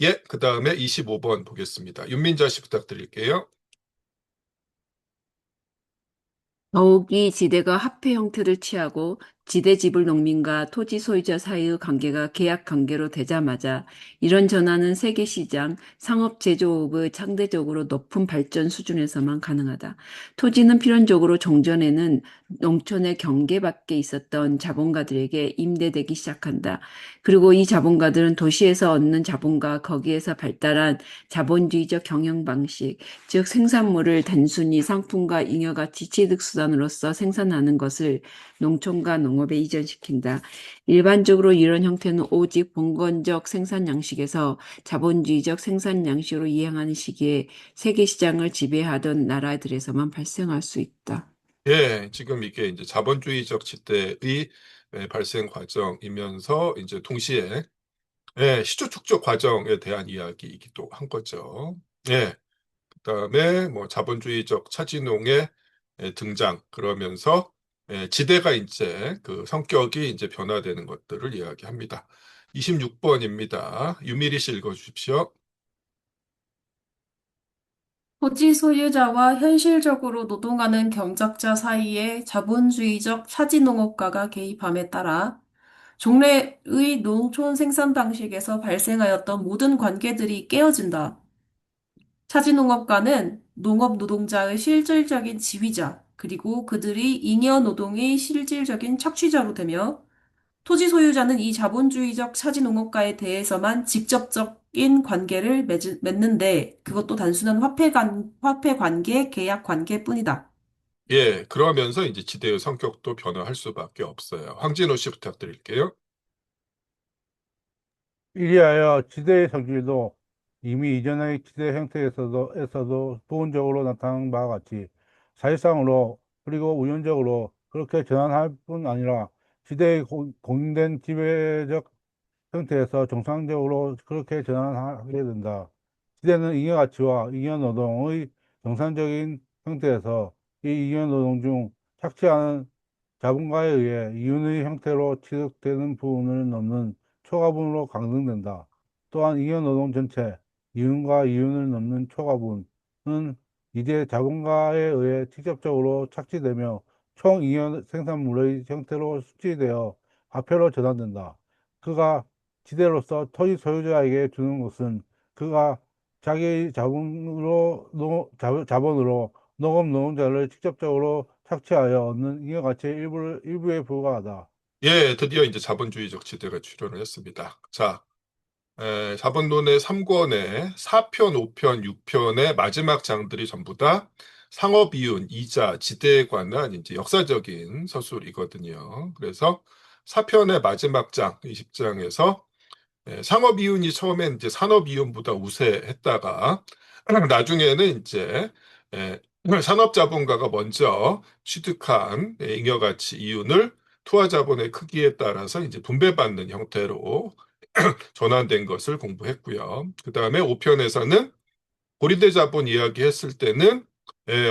예, 그 다음에 25번 보겠습니다. 윤민자 씨 부탁드릴게요. 더욱이 지대가 화폐 형태를 취하고 지대 지불 농민과 토지 소유자 사이의 관계가 계약 관계로 되자마자 이런 전환은 세계 시장, 상업 제조업의 상대적으로 높은 발전 수준에서만 가능하다. 토지는 필연적으로 종전에는 농촌의 경계 밖에 있었던 자본가들에게 임대되기 시작한다. 그리고 이 자본가들은 도시에서 얻는 자본과 거기에서 발달한 자본주의적 경영 방식, 즉 생산물을 단순히 상품과 잉여가치 취득수단으로서 생산하는 것을 농촌과 농업에 이전시킨다. 일반적으로 이런 형태는 오직 봉건적 생산 양식에서 자본주의적 생산 양식으로 이행하는 시기에 세계 시장을 지배하던 나라들에서만 발생할 수 있다. 예, 지금 이게 이제 자본주의적 시대의 발생 과정이면서 이제 동시에 시초 축적 과정에 대한 이야기이기도 한 거죠. 예, 그다음에 뭐 자본주의적 차진농의 등장 그러면서 지대가 이제 그 성격이 이제 변화되는 것들을 이야기합니다. 26번입니다. 유미리 씨 읽어주십시오. 토지 소유자와 현실적으로 노동하는 경작자 사이에 자본주의적 차지농업가가 개입함에 따라 종래의 농촌 생산 방식에서 발생하였던 모든 관계들이 깨어진다. 차지농업가는 농업 노동자의 실질적인 지휘자, 그리고 그들이 잉여 노동의 실질적인 착취자로 되며 토지 소유자는 이 자본주의적 차지농업가에 대해서만 직접적인 관계를 맺는데 그것도 단순한 화폐 관계, 계약 관계뿐이다. 예, 그러면서 이제 지대의 성격도 변화할 수밖에 없어요. 황진호 씨 부탁드릴게요. 이리하여 지대의 성질도 이미 이전의 지대 형태에서도 부분적으로 나타난 바와 같이 사실상으로 그리고 우연적으로 그렇게 전환할 뿐 아니라 지대의 공인된 지배적 형태에서 정상적으로 그렇게 전환하게 된다. 지대는 잉여가치와 잉여노동의 정상적인 형태에서 이 잉여노동 중 착취하는 자본가에 의해 이윤의 형태로 취득되는 부분을 넘는 초과분으로 강등된다. 또한 잉여노동 전체, 이윤과 이윤을 넘는 초과분은 이제 자본가에 의해 직접적으로 착취되며 총 잉여 생산물의 형태로 수취되어 화폐로 전환된다. 그가 지대로서 토지 소유자에게 주는 것은 그가 자기의 자본으로 농업 노동자를 직접적으로 착취하여 얻는 잉여가치의 일부에 불과하다. 예, 드디어 이제 자본주의적 지대가 출현을 했습니다. 자, 자본론의 3권의 4편, 5편, 6편의 마지막 장들이 전부 다 상업 이윤, 이자, 지대에 관한 이제 역사적인 서술이거든요. 그래서 4편의 마지막 장, 20장에서 상업 이윤이 처음엔 이제 산업 이윤보다 우세했다가 나중에는 이제 에, 산업 자본가가 먼저 취득한 잉여가치 이윤을 투하 자본의 크기에 따라서 이제 분배받는 형태로 전환된 것을 공부했고요. 그 다음에 5편에서는 고리대 자본 이야기했을 때는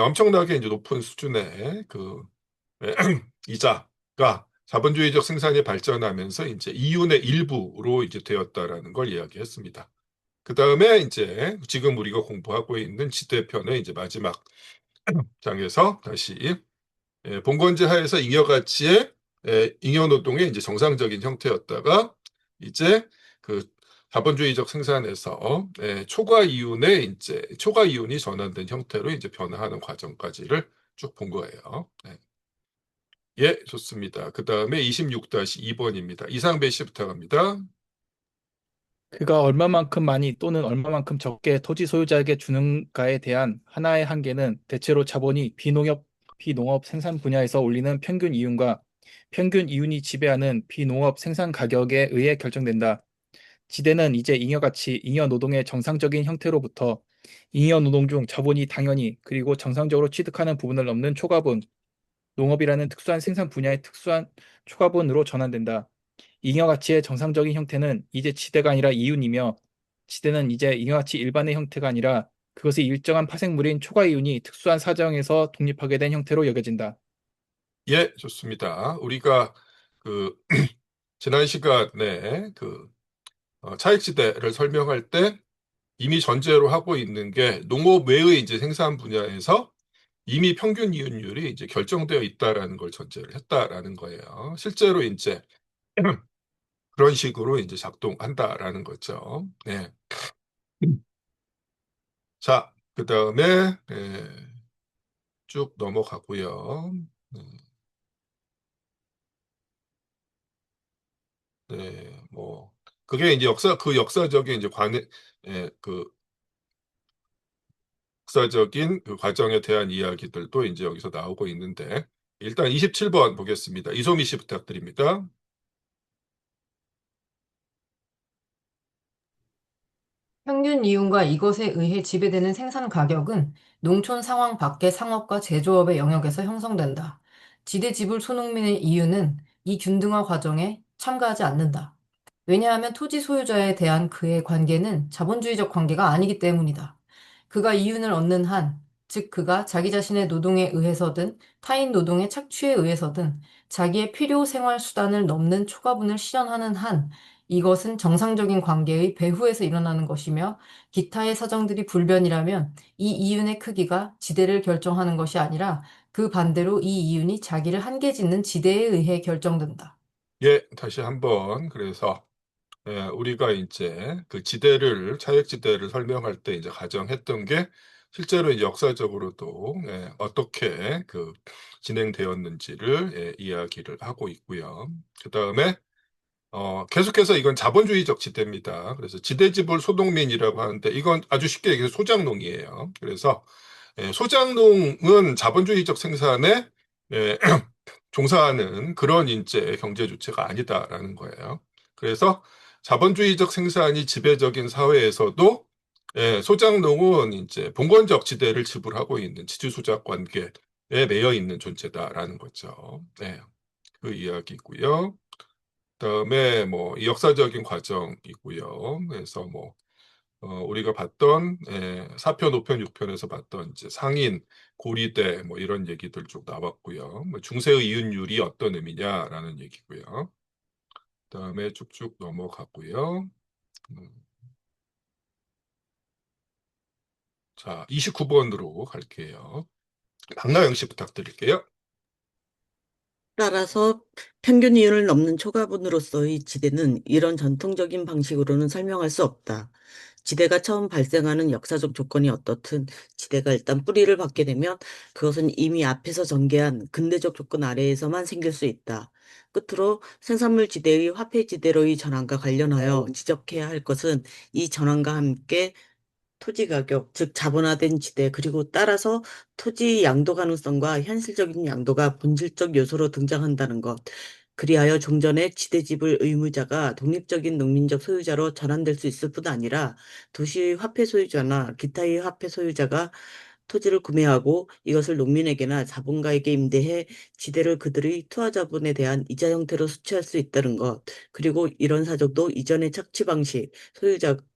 엄청나게 이제 높은 수준의 그 이자가 자본주의적 생산이 발전하면서 이제 이윤의 일부로 이제 되었다라는 걸 이야기했습니다. 그 다음에 이제 지금 우리가 공부하고 있는 지대편의 이제 마지막 장에서 다시 봉건제 하에서 잉여가치의 잉여노동의 이제 정상적인 형태였다가 이제 그 자본주의적 생산에서 초과 이윤의 이제 초과 이윤이 전환된 형태로 이제 변화하는 과정까지를 쭉 본 거예요. 네. 예, 좋습니다. 그 다음에 26-2번입니다. 이상배 씨 부탁합니다. 그가 얼마만큼 많이 또는 얼마만큼 적게 토지 소유자에게 주는가에 대한 하나의 한계는 대체로 자본이 비농업 생산 분야에서 올리는 평균 이윤과 평균 이윤이 지배하는 비농업 생산 가격에 의해 결정된다. 지대는 이제 잉여가치, 잉여노동의 정상적인 형태로부터 잉여노동 중 자본이 당연히 그리고 정상적으로 취득하는 부분을 넘는 초과분, 농업이라는 특수한 생산 분야의 특수한 초과분으로 전환된다. 잉여가치의 정상적인 형태는 이제 지대가 아니라 이윤이며 지대는 이제 잉여가치 일반의 형태가 아니라 그것이 일정한 파생물인 초과이윤이 특수한 사정에서 독립하게 된 형태로 여겨진다. 예, 좋습니다. 우리가 그 지난 시간에 그 차익지대를 설명할 때 이미 전제로 하고 있는 게 농업 외의 이제 생산 분야에서 이미 평균 이윤율이 이제 결정되어 있다라는 걸 전제를 했다라는 거예요. 실제로 이제 그런 식으로 이제 작동한다라는 거죠. 네. 자, 그 다음에 쭉 넘어가고요. 네, 뭐 그게 이제 그 역사적인 이제 그 역사적인 그 과정에 대한 이야기들도 이제 여기서 나오고 있는데 일단 27번 보겠습니다. 이소미 씨 부탁드립니다. 평균 이윤과 이것에 의해 지배되는 생산 가격은 농촌 상황 밖의 상업과 제조업의 영역에서 형성된다. 지대 지불 소농민의 이윤은 이 균등화 과정에 참가하지 않는다. 왜냐하면 토지 소유자에 대한 그의 관계는 자본주의적 관계가 아니기 때문이다. 그가 이윤을 얻는 한, 즉 그가 자기 자신의 노동에 의해서든 타인 노동의 착취에 의해서든 자기의 필요 생활 수단을 넘는 초과분을 실현하는 한, 이것은 정상적인 관계의 배후에서 일어나는 것이며 기타의 사정들이 불변이라면 이 이윤의 크기가 지대를 결정하는 것이 아니라 그 반대로 이 이윤이 자기를 한계 짓는 지대에 의해 결정된다. 예, 다시 한번 그래서 우리가 이제 그 차액지대를 설명할 때 이제 가정했던 게 실제로 이제 역사적으로도 어떻게 그 진행되었는지를 이야기를 하고 있고요. 그 다음에 계속해서 이건 자본주의적 지대입니다. 그래서 지대지불 소동민이라고 하는데 이건 아주 쉽게 얘기해서 소장농이에요. 그래서 소장농은 자본주의적 생산에 예, 종사하는 그런 인재 경제 주체가 아니다라는 거예요. 그래서 자본주의적 생산이 지배적인 사회에서도 소장농은 이제 봉건적 지대를 지불하고 있는 지주소작 관계에 매여 있는 존재다라는 거죠. 네, 그 이야기고요. 그다음에 뭐 역사적인 과정이고요. 그래서 뭐 우리가 봤던 사편, 5편, 6편에서 봤던 이제 상인, 고리대 뭐 이런 얘기들 쭉 나왔고요. 뭐 중세의 이윤율이 어떤 의미냐라는 얘기고요. 그다음에 쭉쭉 넘어가고요. 자, 29번으로 갈게요. 박나영 씨 부탁드릴게요. 따라서 평균 이윤을 넘는 초과분으로서의 지대는 이런 전통적인 방식으로는 설명할 수 없다. 지대가 처음 발생하는 역사적 조건이 어떻든 지대가 일단 뿌리를 받게 되면 그것은 이미 앞에서 전개한 근대적 조건 아래에서만 생길 수 있다. 끝으로 생산물 지대의 화폐 지대로의 전환과 관련하여 지적해야 할 것은 이 전환과 함께 토지 가격, 즉 자본화된 지대, 그리고 따라서 토지 양도 가능성과 현실적인 양도가 본질적 요소로 등장한다는 것. 그리하여 종전의 지대 지불 의무자가 독립적인 농민적 소유자로 전환될 수 있을 뿐 아니라 도시 화폐 소유자나 기타의 화폐 소유자가 토지를 구매하고 이것을 농민에게나 자본가에게 임대해 지대를 그들의 투하 자본에 대한 이자 형태로 수취할 수 있다는 것. 그리고 이런 사정도 이전의 착취 방식,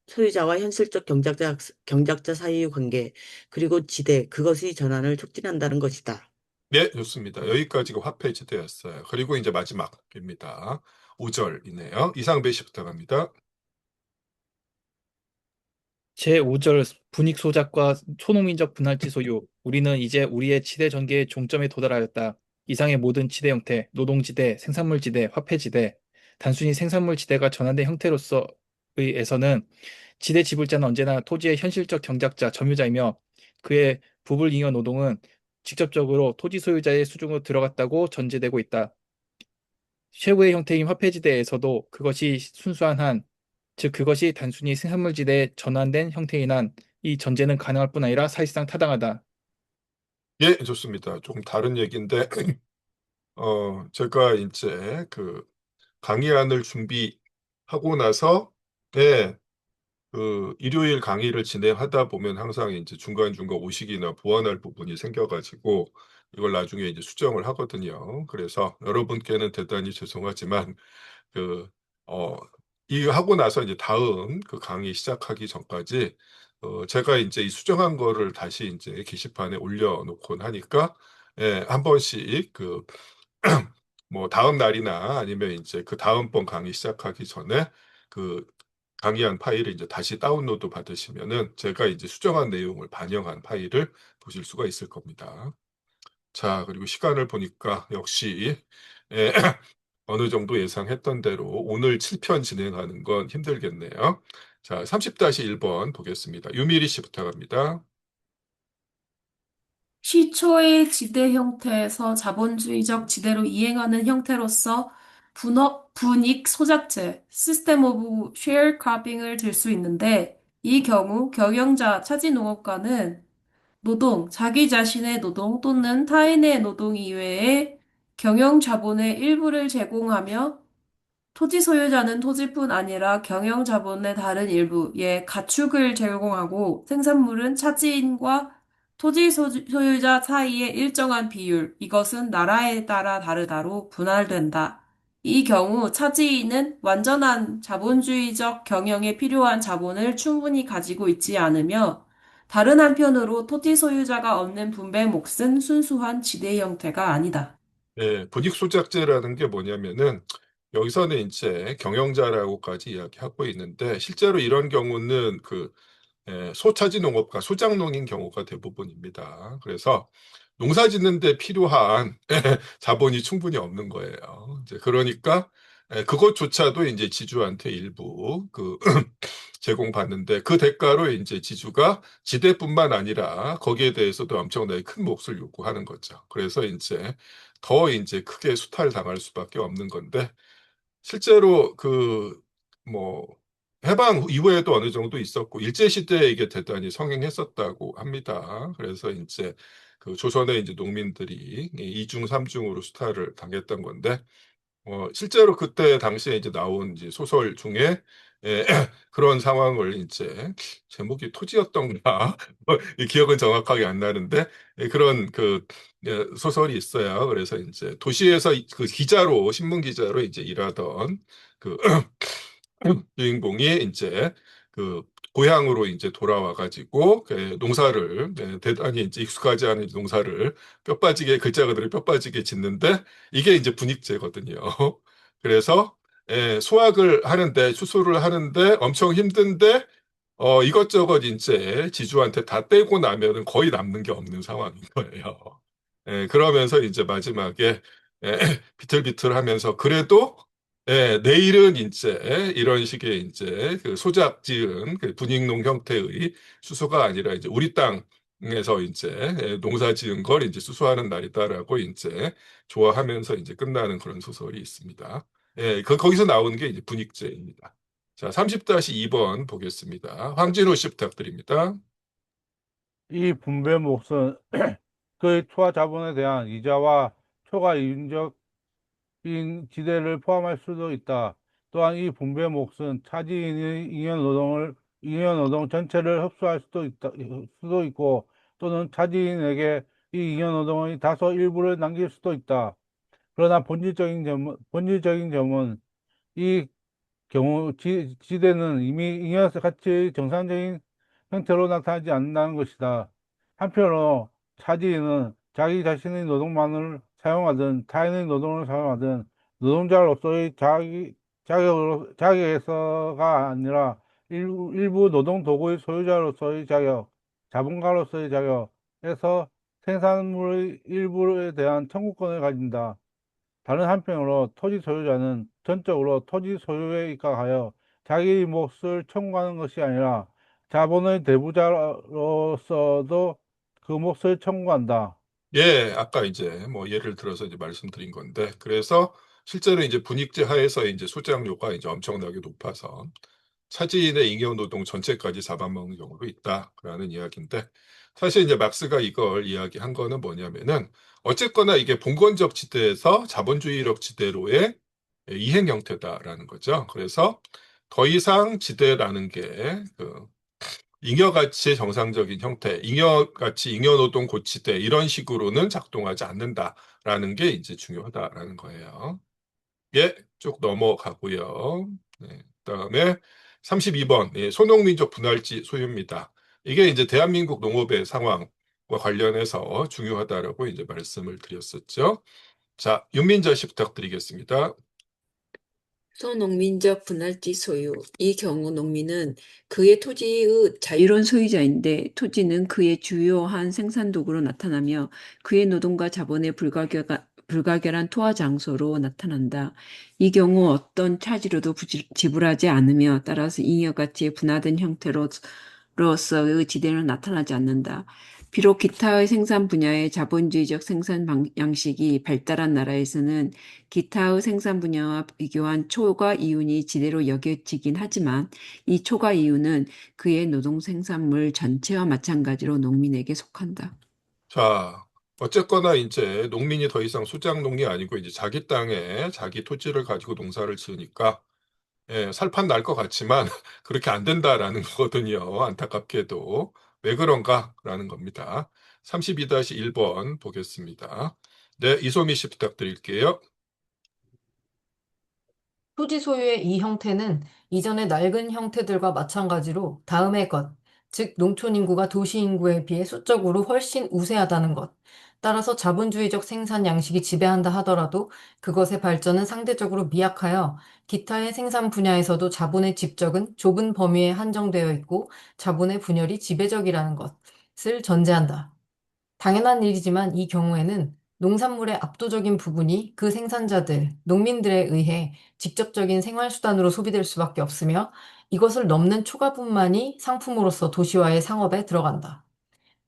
소유자와 현실적 경작자 사이의 관계, 그리고 지대, 그것의 전환을 촉진한다는 것이다. 네, 좋습니다. 여기까지가 화폐 지대였어요. 그리고 이제 마지막입니다. 5절이네요. 이상배 씨 부탁합니다. 제5절 분익 소작과 소농민적 분할지 소유. 우리는 이제 우리의 지대 전개의 종점에 도달하였다. 이상의 모든 지대 형태, 노동지대, 생산물지대, 화폐지대, 단순히 생산물지대가 전환된 형태로서의에서는 지대 지불자는 언제나 토지의 현실적 경작자, 점유자이며 그의 부불 잉여 노동은 직접적으로 토지 소유자의 수중으로 들어갔다고 전제되고 있다. 최고의 형태인 화폐지대에서도 그것이 순수한 한, 즉 그것이 단순히 생산물지대에 전환된 형태인 한, 이 전제는 가능할 뿐 아니라 사실상 타당하다. 예, 좋습니다. 조금 다른 얘기인데, 제가 이제 그 강의안을 준비하고 나서, 예, 그 일요일 강의를 진행하다 보면 항상 이제 중간중간 오식이나 보완할 부분이 생겨가지고 이걸 나중에 이제 수정을 하거든요. 그래서 여러분께는 대단히 죄송하지만 그, 이거 하고 나서 이제 다음 그 강의 시작하기 전까지 제가 이제 이 수정한 거를 다시 이제 게시판에 올려놓곤 하니까 한 번씩 그 뭐 다음 날이나 아니면 이제 그 다음번 강의 시작하기 전에 그 강의한 파일을 이제 다시 다운로드 받으시면은 제가 이제 수정한 내용을 반영한 파일을 보실 수가 있을 겁니다. 자, 그리고 시간을 보니까 역시 예, 어느 정도 예상했던 대로 오늘 7편 진행하는 건 힘들겠네요. 자, 30-1번 보겠습니다. 유미리 씨 부탁합니다. 시초의 지대 형태에서 자본주의적 지대로 이행하는 형태로서 분익 소작제, System of Sharecropping을 들 수 있는데, 이 경우 경영자, 차지 농업가는 노동, 자기 자신의 노동 또는 타인의 노동 이외에 경영 자본의 일부를 제공하며 토지 소유자는 토지뿐 아니라 경영 자본의 다른 일부, 예, 가축을 제공하고 생산물은 차지인과 토지 소유자 사이의 일정한 비율, 이것은 나라에 따라 다르다로 분할된다. 이 경우 차지인은 완전한 자본주의적 경영에 필요한 자본을 충분히 가지고 있지 않으며 다른 한편으로 토지 소유자가 얻는 분배 몫은 순수한 지대 형태가 아니다. 예, 분익소작제라는 게 뭐냐면은 여기서는 이제 경영자라고까지 이야기하고 있는데 실제로 이런 경우는 소차지 농업과 소작농인 경우가 대부분입니다. 그래서 농사 짓는 데 필요한 자본이 충분히 없는 거예요. 이제 그러니까 그것조차도 이제 지주한테 일부 제공받는데 그 대가로 이제 지주가 지대뿐만 아니라 거기에 대해서도 엄청나게 큰 몫을 요구하는 거죠. 그래서 이제 더 이제 크게 수탈당할 수밖에 없는 건데 실제로 뭐 해방 이후에도 어느 정도 있었고 일제시대에 이게 대단히 성행했었다고 합니다. 그래서 이제 그 조선의 이제 농민들이 이중 삼중으로 수탈을 당했던 건데 실제로 그때 당시에 이제 나온 이제 소설 중에 예, 그런 상황을 이제 제목이 토지였던가 이 기억은 정확하게 안 나는데 그런 소설이 있어요. 그래서 이제 도시에서 그 기자로 신문 기자로 이제 일하던 그 주인공이 이제 그 고향으로 이제 돌아와 가지고 농사를 대단히 이제 익숙하지 않은 농사를 뼈 빠지게 글자 그대로 뼈 빠지게 짓는데 이게 이제 분익제거든요. 그래서 수확을 하는데 추수를 하는데 엄청 힘든데 이것저것 이제 지주한테 다 떼고 나면은 거의 남는 게 없는 상황인 거예요. 그러면서 이제 마지막에 비틀비틀하면서 그래도 내일은 이제 이런 식의 이제 그 소작 지은 그 분익농 형태의 수소가 아니라 이제 우리 땅에서 이제 농사 지은 걸 이제 수소하는 날이다라고 이제 좋아하면서 이제 끝나는 그런 소설이 있습니다. 거기서 나오는 게 이제 분익제입니다. 자, 30-2번 보겠습니다. 황진호 씨 부탁드립니다. 이 분배 몫은 그의 투하 자본에 대한 이자와 초과 인적인 지대를 포함할 수도 있다. 또한 이 분배 몫은 차지인의 잉여 노동 전체를 흡수할 수도 있고 또는 차지인에게 이 잉여 노동의 다소 일부를 남길 수도 있다. 그러나 본질적인 점은 이 경우 지대는 이미 잉여 가치의 정상적인 형태로 나타나지 않는다는 것이다. 한편으로 차지인은 자기 자신의 노동만을 사용하든 타인의 노동을 사용하든 노동자로서의 자격에서가 아니라 일부 노동 도구의 소유자로서의 자격, 자본가로서의 자격에서 생산물의 일부에 대한 청구권을 가진다. 다른 한편으로 토지 소유자는 전적으로 토지 소유에 입각하여 자기의 몫을 청구하는 것이 아니라 자본의 대부자로서도 그 몫을 청구한다. 예, 아까 이제 뭐 예를 들어서 이제 말씀드린 건데, 그래서 실제로 이제 분익제 하에서 이제 수장료가 이제 엄청나게 높아서 차지인의 잉여 노동 전체까지 잡아먹는 경우도 있다라는 이야기인데, 사실 이제 막스가 이걸 이야기한 거는 뭐냐면은 어쨌거나 이게 봉건적 지대에서 자본주의적 지대로의 이행 형태다라는 거죠. 그래서 더 이상 지대라는 게 잉여가치의 정상적인 형태, 잉여가치, 잉여노동 고치대 이런 식으로는 작동하지 않는다라는 게 이제 중요하다라는 거예요. 예, 쭉 넘어가고요. 네, 그다음에 32번 소농민족 분할지 소유입니다. 이게 이제 대한민국 농업의 상황과 관련해서 중요하다라고 이제 말씀을 드렸었죠. 자, 윤민자 씨 부탁드리겠습니다. 소농민적 분할지 소유. 이 경우 농민은 그의 토지의 자유로운 소유자인데 토지는 그의 주요한 생산도구로 나타나며 그의 노동과 자본의 불가결한 투하 장소로 나타난다. 이 경우 어떤 차지료도 지불하지 않으며 따라서 잉여가치의 분화된 형태로서의 지대는 나타나지 않는다. 비록 기타의 생산 분야의 자본주의적 생산 양식이 발달한 나라에서는 기타의 생산 분야와 비교한 초과 이윤이 지대로 여겨지긴 하지만 이 초과 이윤은 그의 노동 생산물 전체와 마찬가지로 농민에게 속한다. 자, 어쨌거나 이제 농민이 더 이상 수장농이 아니고 이제 자기 땅에 자기 토지를 가지고 농사를 지으니까 살판 날 것 같지만 그렇게 안 된다라는 거거든요. 안타깝게도. 왜 그런가라는 겁니다. 32-1번 보겠습니다. 네, 이소미 씨 부탁드릴게요. 토지 소유의 이 형태는 이전의 낡은 형태들과 마찬가지로 다음의 것, 즉 농촌 인구가 도시 인구에 비해 수적으로 훨씬 우세하다는 것. 따라서 자본주의적 생산 양식이 지배한다 하더라도 그것의 발전은 상대적으로 미약하여 기타의 생산 분야에서도 자본의 집적은 좁은 범위에 한정되어 있고 자본의 분열이 지배적이라는 것을 전제한다. 당연한 일이지만 이 경우에는 농산물의 압도적인 부분이 그 생산자들, 농민들에 의해 직접적인 생활수단으로 소비될 수밖에 없으며 이것을 넘는 초과분만이 상품으로서 도시화의 상업에 들어간다.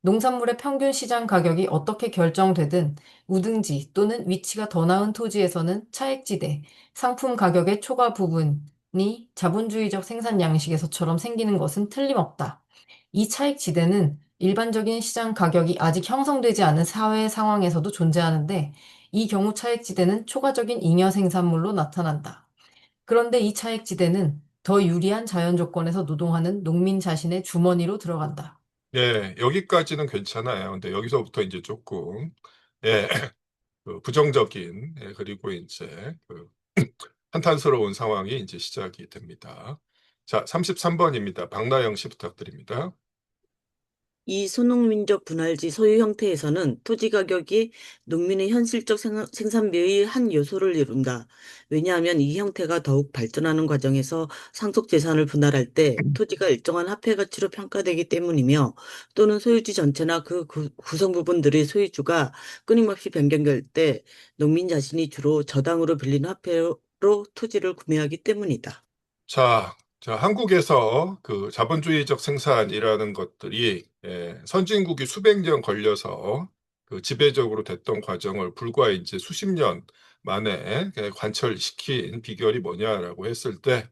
농산물의 평균 시장 가격이 어떻게 결정되든 우등지 또는 위치가 더 나은 토지에서는 차액지대, 상품 가격의 초과 부분이 자본주의적 생산 양식에서처럼 생기는 것은 틀림없다. 이 차익지대는 일반적인 시장 가격이 아직 형성되지 않은 사회 상황에서도 존재하는데 이 경우 차익지대는 초과적인 잉여 생산물로 나타난다. 그런데 이 차익지대는 더 유리한 자연 조건에서 노동하는 농민 자신의 주머니로 들어간다. 네, 여기까지는 괜찮아요. 근데 여기서부터 이제 조금 예, 그 부정적인 그리고 이제 그 한탄스러운 상황이 이제 시작이 됩니다. 자, 33번입니다. 박나영 씨 부탁드립니다. 이 소농민적 분할지 소유 형태에서는 토지 가격이 농민의 현실적 생산비의 한 요소를 이룬다. 왜냐하면 이 형태가 더욱 발전하는 과정에서 상속 재산을 분할할 때 토지가 일정한 화폐 가치로 평가되기 때문이며 또는 소유지 전체나 그 구성 부분들의 소유주가 끊임없이 변경될 때 농민 자신이 주로 저당으로 빌린 화폐로 토지를 구매하기 때문이다. 자, 한국에서 그 자본주의적 생산이라는 것들이 선진국이 수백 년 걸려서 그 지배적으로 됐던 과정을 불과 이제 수십 년 만에 관철시킨 비결이 뭐냐라고 했을 때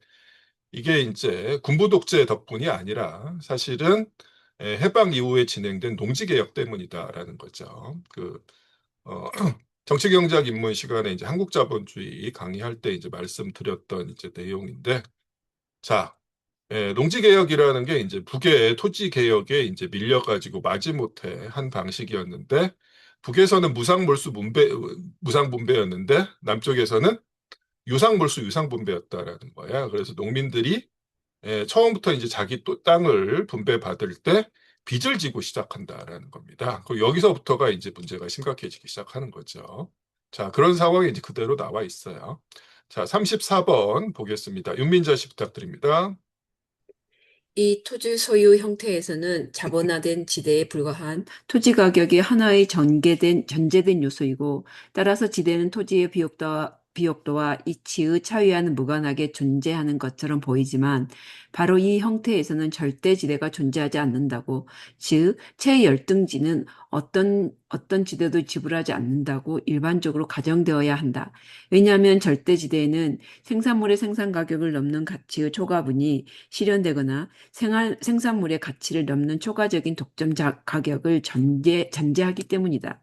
이게 이제 군부 독재 덕분이 아니라 사실은 해방 이후에 진행된 농지개혁 때문이다라는 거죠. 그 정치경제학 입문 시간에 이제 한국 자본주의 강의할 때 이제 말씀드렸던 이제 내용인데, 자, 농지개혁이라는 게 이제 북의 토지개혁에 이제 밀려가지고 마지못해 한 방식이었는데, 북에서는 무상분배였는데, 남쪽에서는 유상분배였다라는 거야. 그래서 농민들이 처음부터 이제 자기 땅을 분배받을 때 빚을 지고 시작한다라는 겁니다. 그리고 여기서부터가 이제 문제가 심각해지기 시작하는 거죠. 자, 그런 상황이 이제 그대로 나와 있어요. 자, 34번 보겠습니다. 윤민자 씨 부탁드립니다. 이 토지 소유 형태에서는 자본화된 지대에 불과한 토지 가격이 하나의 전제된 요소이고, 따라서 지대는 토지의 비옥도와 이치의 차이와는 무관하게 존재하는 것처럼 보이지만, 바로 이 형태에서는 절대 지대가 존재하지 않는다고, 즉, 최열등지는 어떤 지대도 지불하지 않는다고 일반적으로 가정되어야 한다. 왜냐하면 절대 지대에는 생산물의 생산 가격을 넘는 가치의 초과분이 실현되거나 생산물의 가치를 넘는 초과적인 독점 가격을 전제하기 때문이다.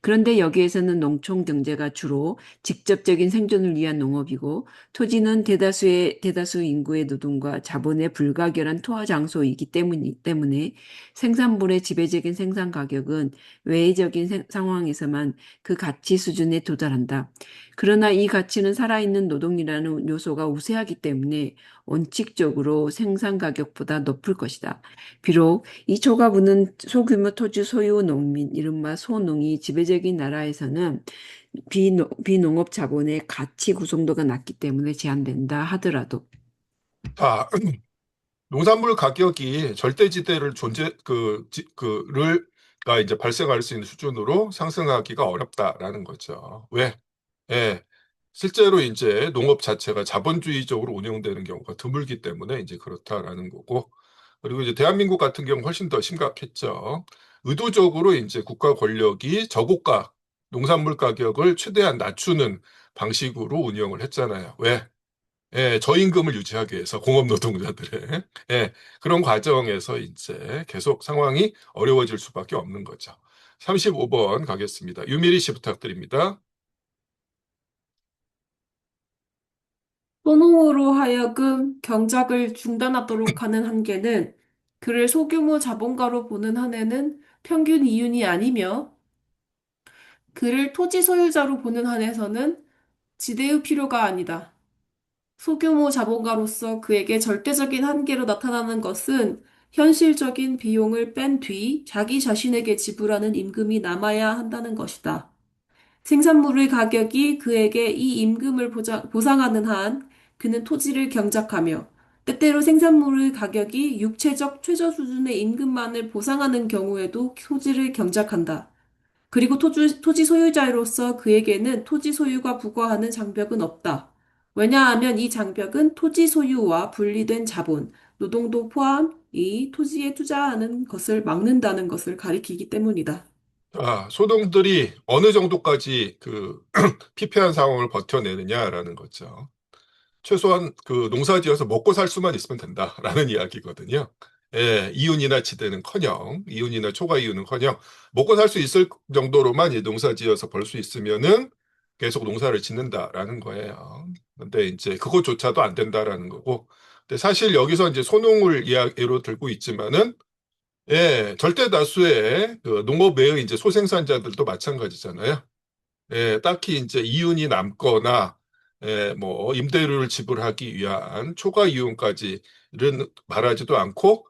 그런데 여기에서는 농촌 경제가 주로 직접적인 생존을 위한 농업이고 토지는 대다수 인구의 노동과 자본의 불가결한 투하 장소이기 때문에 생산물의 지배적인 생산 가격은 외적인 상황에서만 그 가치 수준에 도달한다. 그러나 이 가치는 살아있는 노동이라는 요소가 우세하기 때문에 원칙적으로 생산 가격보다 높을 것이다. 비록 이 초과분은 소규모 토지 소유 농민, 이른바 소농이 지배적인 나라에서는 비농업 자본의 가치 구성도가 낮기 때문에 제한된다 하더라도. 자, 농산물 가격이 절대지대를 그를 이제 발생할 수 있는 수준으로 상승하기가 어렵다라는 거죠. 왜? 예. 실제로 이제 농업 자체가 자본주의적으로 운영되는 경우가 드물기 때문에 이제 그렇다라는 거고, 그리고 이제 대한민국 같은 경우 훨씬 더 심각했죠. 의도적으로 이제 국가 권력이 저고가 농산물 가격을 최대한 낮추는 방식으로 운영을 했잖아요. 왜? 예, 저임금을 유지하기 위해서 공업 노동자들의 예, 그런 과정에서 이제 계속 상황이 어려워질 수밖에 없는 거죠. 35번 가겠습니다. 유미리 씨 부탁드립니다. 소농으로 하여금 경작을 중단하도록 하는 한계는 그를 소규모 자본가로 보는 한에는 평균 이윤이 아니며 그를 토지 소유자로 보는 한에서는 지대의 필요가 아니다. 소규모 자본가로서 그에게 절대적인 한계로 나타나는 것은 현실적인 비용을 뺀 뒤 자기 자신에게 지불하는 임금이 남아야 한다는 것이다. 생산물의 가격이 그에게 이 임금을 보상하는 한 그는 토지를 경작하며 때때로 생산물의 가격이 육체적 최저 수준의 임금만을 보상하는 경우에도 토지를 경작한다. 그리고 토지 소유자로서 그에게는 토지 소유가 부과하는 장벽은 없다. 왜냐하면 이 장벽은 토지 소유와 분리된 자본, 노동도 포함 이 토지에 투자하는 것을 막는다는 것을 가리키기 때문이다. 소동들이 어느 정도까지 그 피폐한 상황을 버텨내느냐라는 거죠. 최소한 그 농사지어서 먹고 살 수만 있으면 된다라는 이야기거든요. 예, 이윤이나 지대는커녕, 이윤이나 초과 이윤은커녕 먹고 살 수 있을 정도로만 이 농사지어서 벌 수 있으면은 계속 농사를 짓는다라는 거예요. 근데 이제 그것조차도 안 된다라는 거고. 근데 사실 여기서 이제 소농을 이야기로 들고 있지만은 예, 절대 다수의 그 농업외의 이제 소생산자들도 마찬가지잖아요. 예, 딱히 이제 이윤이 남거나, 뭐, 임대료를 지불하기 위한 초과 이윤까지는 말하지도 않고,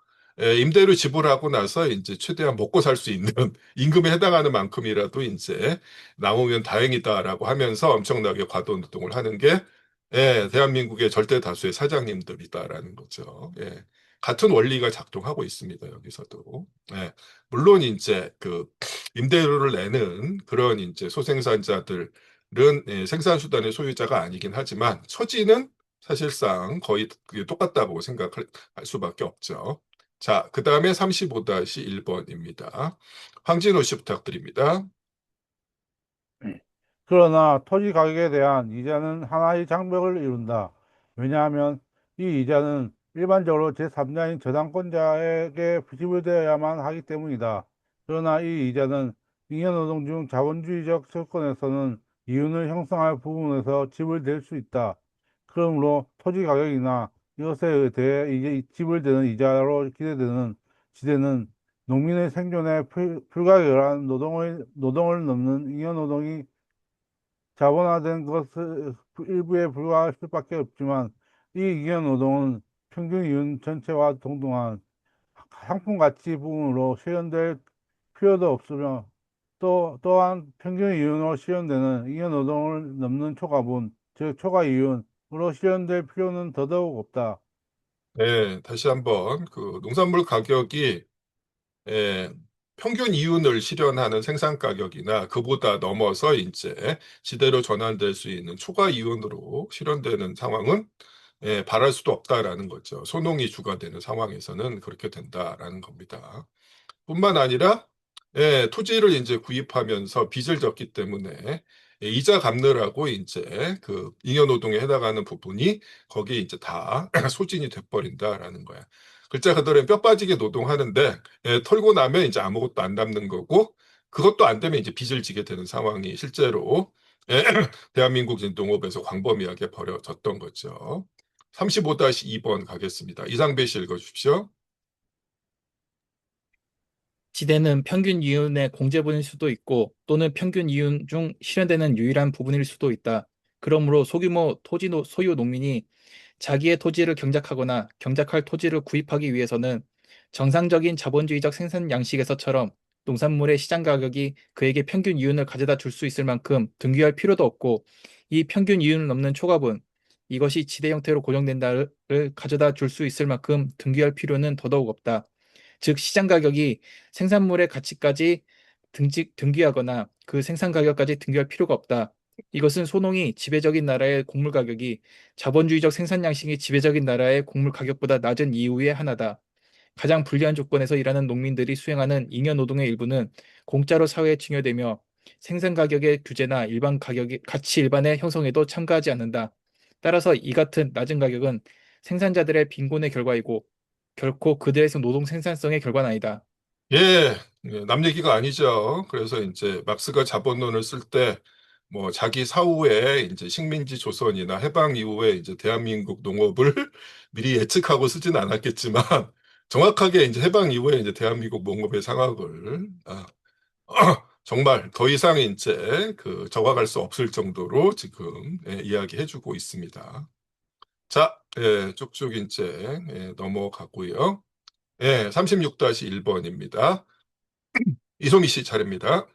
임대료 지불하고 나서 이제 최대한 먹고 살 수 있는 임금에 해당하는 만큼이라도 이제 남으면 다행이다라고 하면서 엄청나게 과도 노동을 하는 게, 대한민국의 절대 다수의 사장님들이다라는 거죠. 예. 같은 원리가 작동하고 있습니다, 여기서도. 예. 물론 이제 그 임대료를 내는 그런 이제 소생산자들은 생산 수단의 소유자가 아니긴 하지만 처지는 사실상 거의 그게 똑같다고 생각할 수밖에 없죠. 자, 그 다음에 35-1번입니다. 황진호 씨 부탁드립니다. 그러나 토지 가격에 대한 이자는 하나의 장벽을 이룬다. 왜냐하면 이 이자는 일반적으로 제3자인 저당권자에게 지불되어야만 하기 때문이다. 그러나 이 이자는 잉여노동 중 자본주의적 조건에서는 이윤을 형성할 부분에서 지불될 수 있다. 그러므로 토지 가격이나 이것에 대해 이제 지불되는 이자로 기대되는 지대는 농민의 생존에 불가결한 노동을 넘는 잉여노동이 자본화된 것을 일부에 불과할 수밖에 없지만 이 이견 노동은 평균 이윤 전체와 동등한 상품 가치 부분으로 실현될 필요도 없으며 또한 평균 이윤으로 실현되는 이견 노동을 넘는 초과분, 즉 초과 이윤으로 실현될 필요는 더더욱 없다. 네, 다시 한번 그 농산물 가격이 예, 평균 이윤을 실현하는 생산 가격이나 그보다 넘어서 이제 지대로 전환될 수 있는 초과 이윤으로 실현되는 상황은 바랄 수도 없다라는 거죠. 소농이 주가 되는 상황에서는 그렇게 된다라는 겁니다. 뿐만 아니라 토지를 이제 구입하면서 빚을 졌기 때문에 이자 갚느라고 이제 그 잉여노동에 해당하는 부분이 거기에 이제 다 소진이 돼버린다라는 거야. 글자 그대로 뼈 빠지게 노동하는데 털고 나면 이제 아무것도 안 남는 거고 그것도 안 되면 이제 빚을 지게 되는 상황이 실제로 대한민국 농업에서 광범위하게 벌어졌던 거죠. 35-2번 가겠습니다. 이상배 씨 읽어주십시오. 지대는 평균 이윤의 공제분일 수도 있고 또는 평균 이윤 중 실현되는 유일한 부분일 수도 있다. 그러므로 소규모 토지 소유 농민이 자기의 토지를 경작하거나 경작할 토지를 구입하기 위해서는 정상적인 자본주의적 생산 양식에서처럼 농산물의 시장 가격이 그에게 평균 이윤을 가져다 줄 수 있을 만큼 등기할 필요도 없고, 이 평균 이윤을 넘는 초과분, 이것이 지대 형태로 고정된다를 가져다 줄 수 있을 만큼 등기할 필요는 더더욱 없다. 즉 시장 가격이 생산물의 가치까지 등기하거나 그 생산 가격까지 등기할 필요가 없다. 이것은 소농이 지배적인 나라의 곡물 가격이 자본주의적 생산 양식이 지배적인 나라의 곡물 가격보다 낮은 이유의 하나다. 가장 불리한 조건에서 일하는 농민들이 수행하는 잉여 노동의 일부는 공짜로 사회에 증여되며 생산 가격의 규제나 일반 가격의 가치 일반의 형성에도 참가하지 않는다. 따라서 이 같은 낮은 가격은 생산자들의 빈곤의 결과이고 결코 그들의 노동 생산성의 결과는 아니다. 예, 남 얘기가 아니죠. 그래서 이제 막스가 자본론을 쓸 때 뭐 자기 사후에 이제 식민지 조선이나 해방 이후에 이제 대한민국 농업을 미리 예측하고 쓰진 않았겠지만 정확하게 이제 해방 이후에 이제 대한민국 농업의 상황을 정말 더 이상 이제 그 적어갈 수 없을 정도로 지금 이야기해주고 있습니다. 자, 쭉쭉 이제 넘어가고요. 36-1번입니다. 이소미 씨 차례입니다.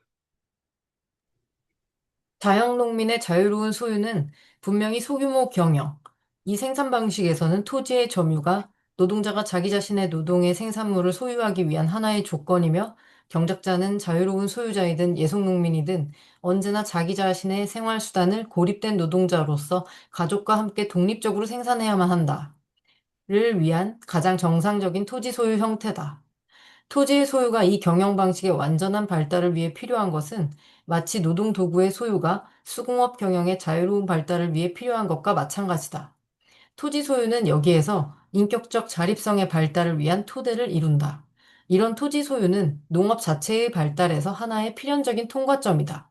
자영농민의 자유로운 소유는 분명히 소규모 경영, 이 생산 방식에서는 토지의 점유가 노동자가 자기 자신의 노동의 생산물을 소유하기 위한 하나의 조건이며 경작자는 자유로운 소유자이든 예속농민이든 언제나 자기 자신의 생활 수단을 고립된 노동자로서 가족과 함께 독립적으로 생산해야만 한다를 위한 가장 정상적인 토지 소유 형태다. 토지의 소유가 이 경영 방식의 완전한 발달을 위해 필요한 것은 마치 노동 도구의 소유가 수공업 경영의 자유로운 발달을 위해 필요한 것과 마찬가지다. 토지 소유는 여기에서 인격적 자립성의 발달을 위한 토대를 이룬다. 이런 토지 소유는 농업 자체의 발달에서 하나의 필연적인 통과점이다.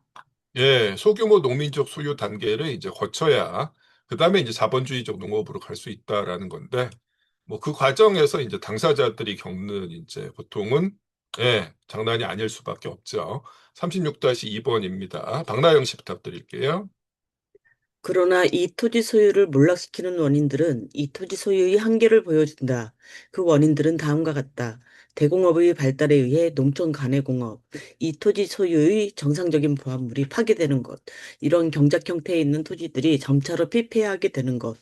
소규모 농민적 소유 단계를 이제 거쳐야 그다음에 이제 자본주의적 농업으로 갈 수 있다라는 건데 뭐 그 과정에서 이제 당사자들이 겪는 이제 고통은 장난이 아닐 수밖에 없죠. 36-2번입니다. 박나영 씨 부탁드릴게요. 그러나 이 토지 소유를 몰락시키는 원인들은 이 토지 소유의 한계를 보여준다. 그 원인들은 다음과 같다. 대공업의 발달에 의해 농촌 간해공업, 이 토지 소유의 정상적인 부합물이 파괴되는 것, 이런 경작 형태에 있는 토지들이 점차로 피폐하게 되는 것,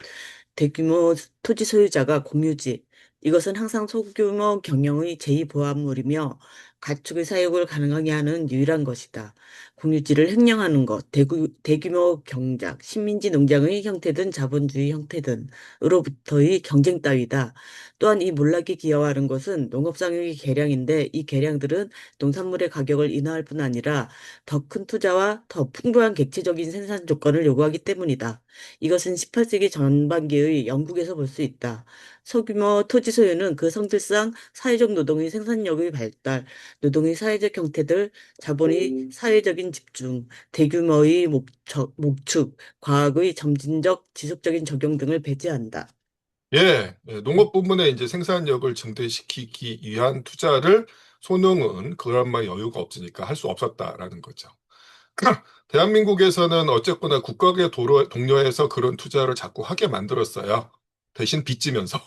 대규모 토지 소유자가 공유지, 이것은 항상 소규모 경영의 제2보합물이며 가축의 사육을 가능하게 하는 유일한 것이다. 공유지를 횡령하는 것, 대규모 경작, 식민지 농장의 형태든 자본주의 형태든으로부터의 경쟁 따위다. 또한 이 몰락이 기여하는 것은 농업상의 개량인데 이 개량들은 농산물의 가격을 인하할 뿐 아니라 더 큰 투자와 더 풍부한 객체적인 생산 조건을 요구하기 때문이다. 이것은 18세기 전반기의 영국에서 볼 수 있다. 소규모 토지 소유는 그 성질상 사회적 노동의 생산력의 발달, 노동의 사회적 형태들, 자본의 사회적인 집중, 대규모의 목축, 과학의 점진적 지속적인 적용 등을 배제한다. 농업 부문의 이제 생산력을 증대시키기 위한 투자를 소농은 그런 여유가 없으니까 할 수 없었다라는 거죠. 대한민국에서는 어쨌거나 국가계 동료에서 그런 투자를 자꾸 하게 만들었어요. 대신 빚지면서.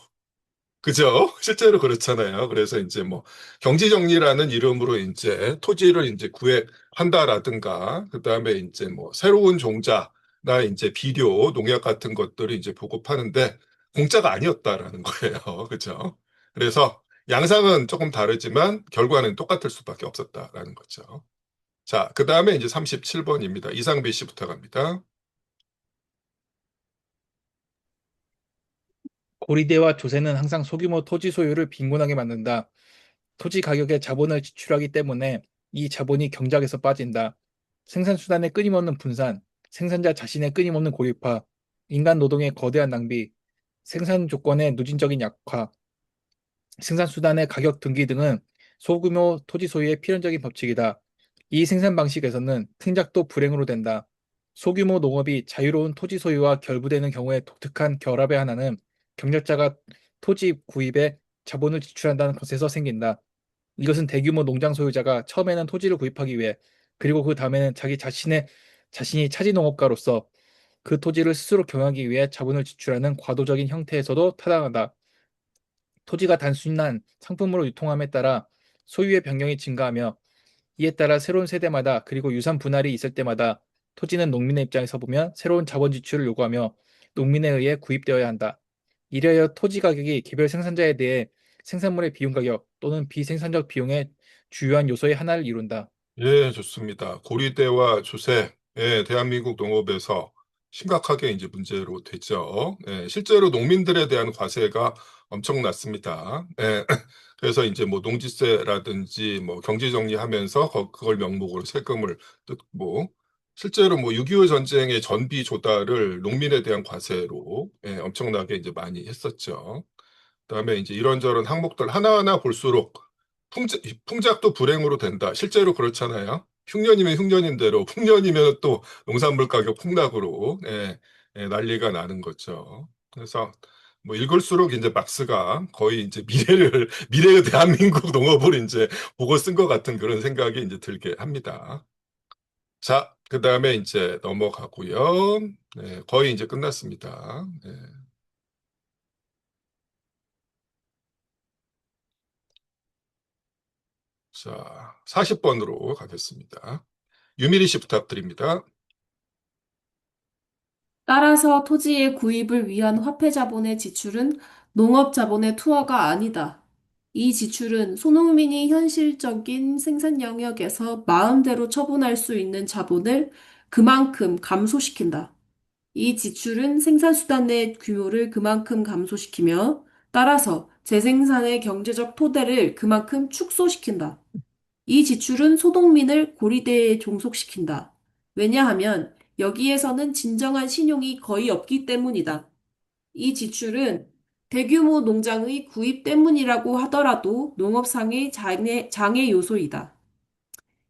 그죠? 실제로 그렇잖아요. 그래서 이제 뭐 경지정리라는 이름으로 이제 토지를 이제 구획한다라든가, 그다음에 이제 뭐 새로운 종자나 이제 비료, 농약 같은 것들을 이제 보급하는데 공짜가 아니었다라는 거예요. 그죠? 그래서 양상은 조금 다르지만 결과는 똑같을 수밖에 없었다라는 거죠. 자, 그다음에 이제 37번입니다. 이상배 씨 부탁합니다. 고리대와 조세는 항상 소규모 토지 소유를 빈곤하게 만든다. 토지 가격에 자본을 지출하기 때문에 이 자본이 경작에서 빠진다. 생산수단의 끊임없는 분산, 생산자 자신의 끊임없는 고립화, 인간 노동의 거대한 낭비, 생산 조건의 누진적인 약화, 생산수단의 가격 등기 등은 소규모 토지 소유의 필연적인 법칙이다. 이 생산 방식에서는 풍작도 불행으로 된다. 소규모 농업이 자유로운 토지 소유와 결부되는 경우의 독특한 결합의 하나는 경력자가 토지 구입에 자본을 지출한다는 것에서 생긴다. 이것은 대규모 농장 소유자가 처음에는 토지를 구입하기 위해 그리고 그 다음에는 자신이 차지 농업가로서 그 토지를 스스로 경영하기 위해 자본을 지출하는 과도적인 형태에서도 타당하다. 토지가 단순한 상품으로 유통함에 따라 소유의 변경이 증가하며 이에 따라 새로운 세대마다 그리고 유산 분할이 있을 때마다 토지는 농민의 입장에서 보면 새로운 자본 지출을 요구하며 농민에 의해 구입되어야 한다. 이래여 토지 가격이 개별 생산자에 대해 생산물의 비용 가격 또는 비생산적 비용의 주요한 요소의 하나를 이룬다. 예, 좋습니다. 고리대와 조세, 예, 대한민국 농업에서 심각하게 이제 문제로 되죠. 예, 실제로 농민들에 대한 과세가 엄청났습니다. 예, 그래서 이제 뭐 농지세라든지 뭐 경제정리하면서 그걸 명목으로 세금을 뜯고, 실제로 뭐 6.25 전쟁의 전비 조달을 농민에 대한 과세로 예, 엄청나게 이제 많이 했었죠. 그다음에 이제 이런저런 항목들 하나하나 볼수록 풍작도 불행으로 된다. 실제로 그렇잖아요. 흉년이면 흉년인 대로, 풍년이면 또 농산물 가격 폭락으로 난리가 나는 거죠. 그래서 뭐 읽을수록 이제 막스가 거의 이제 미래의 대한민국 농업을 이제 보고 쓴 것 같은 그런 생각이 이제 들게 합니다. 자, 그 다음에 이제 넘어가고요. 네, 거의 이제 끝났습니다. 네. 자, 40번으로 가겠습니다. 유미리 씨 부탁드립니다. 따라서 토지의 구입을 위한 화폐 자본의 지출은 농업 자본의 투하가 아니다. 이 지출은 소농민이 현실적인 생산 영역에서 마음대로 처분할 수 있는 자본을 그만큼 감소시킨다. 이 지출은 생산수단의 규모를 그만큼 감소시키며 따라서 재생산의 경제적 토대를 그만큼 축소시킨다. 이 지출은 소동민을 고리대에 종속시킨다. 왜냐하면 여기에서는 진정한 신용이 거의 없기 때문이다. 이 지출은 대규모 농장의 구입 때문이라고 하더라도 농업상의 장애 요소이다.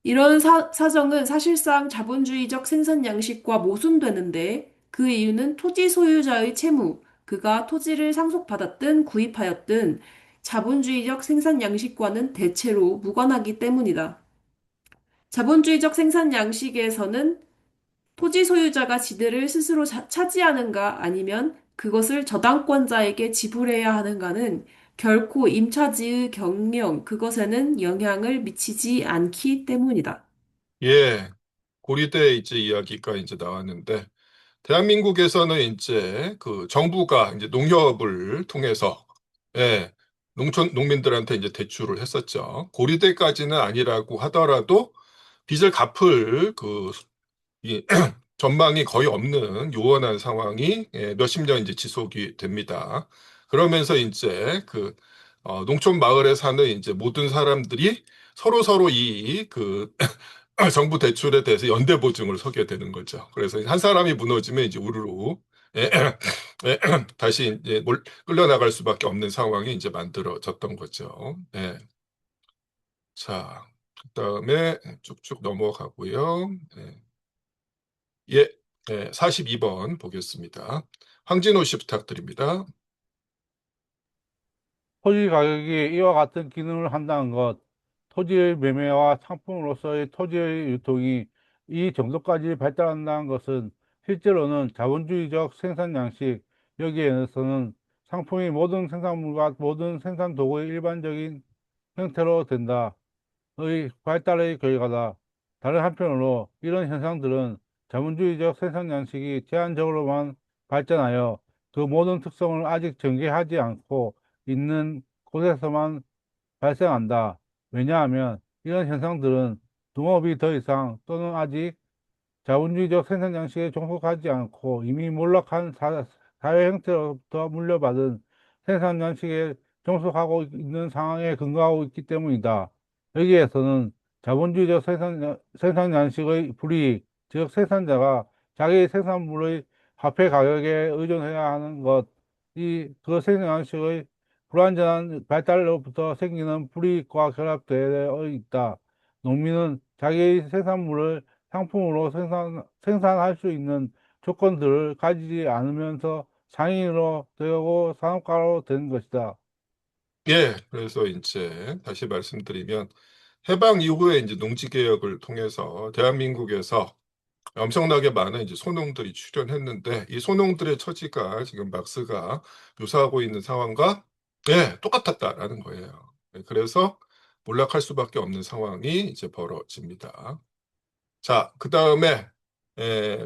이런 사정은 사실상 자본주의적 생산 양식과 모순되는데 그 이유는 토지 소유자의 채무, 그가 토지를 상속받았든 구입하였든 자본주의적 생산 양식과는 대체로 무관하기 때문이다. 자본주의적 생산 양식에서는 토지 소유자가 지대를 스스로 차지하는가 아니면 그것을 저당권자에게 지불해야 하는가는 결코 임차지의 경영, 그것에는 영향을 미치지 않기 때문이다. 예, 고리대 이제 이야기가 이제 나왔는데, 대한민국에서는 이제 그 정부가 이제 농협을 통해서, 예, 농민들한테 이제 대출을 했었죠. 고리대까지는 아니라고 하더라도 빚을 갚을 이 전망이 거의 없는 요원한 상황이 몇십 년 이제 지속이 됩니다. 그러면서 이제 농촌 마을에 사는 이제 모든 사람들이 서로 정부 대출에 대해서 연대 보증을 서게 되는 거죠. 그래서 한 사람이 무너지면 이제 우르르 에, 에, 다시 이제 끌려나갈 수밖에 없는 상황이 이제 만들어졌던 거죠. 예. 자, 그다음에 쭉쭉 넘어가고요. 예. 예, 42번 보겠습니다. 황진호 씨 부탁드립니다. 토지 가격이 이와 같은 기능을 한다는 것, 토지의 매매와 상품으로서의 토지의 유통이 이 정도까지 발달한다는 것은 실제로는 자본주의적 생산 양식, 여기에서는 상품이 모든 생산물과 모든 생산 도구의 일반적인 형태로 된다. 의 발달의 결과다. 다른 한편으로 이런 현상들은 자본주의적 생산 양식이 제한적으로만 발전하여 그 모든 특성을 아직 전개하지 않고 있는 곳에서만 발생한다. 왜냐하면 이런 현상들은 농업이 더 이상 또는 아직 자본주의적 생산 양식에 종속하지 않고 이미 몰락한 사회 형태로부터 물려받은 생산 양식에 종속하고 있는 상황에 근거하고 있기 때문이다. 여기에서는 자본주의적 생산 양식의 불이익, 즉 생산자가 자기 생산물의 화폐 가격에 의존해야 하는 것, 그 생산 양식의 불완전한 발달로부터 생기는 불이익과 결합되어 있다. 농민은 자기 생산물을 상품으로 생산할 수 있는 조건들을 가지지 않으면서 상인으로 되고 산업가로 되는 것이다. 예, 그래서 이제 다시 말씀드리면 해방 이후에 이제 농지개혁을 통해서 대한민국에서 엄청나게 많은 이제 소농들이 출현했는데 이 소농들의 처지가 지금 막스가 묘사하고 있는 상황과 똑같았다라는 거예요. 그래서 몰락할 수밖에 없는 상황이 이제 벌어집니다. 자, 그 다음에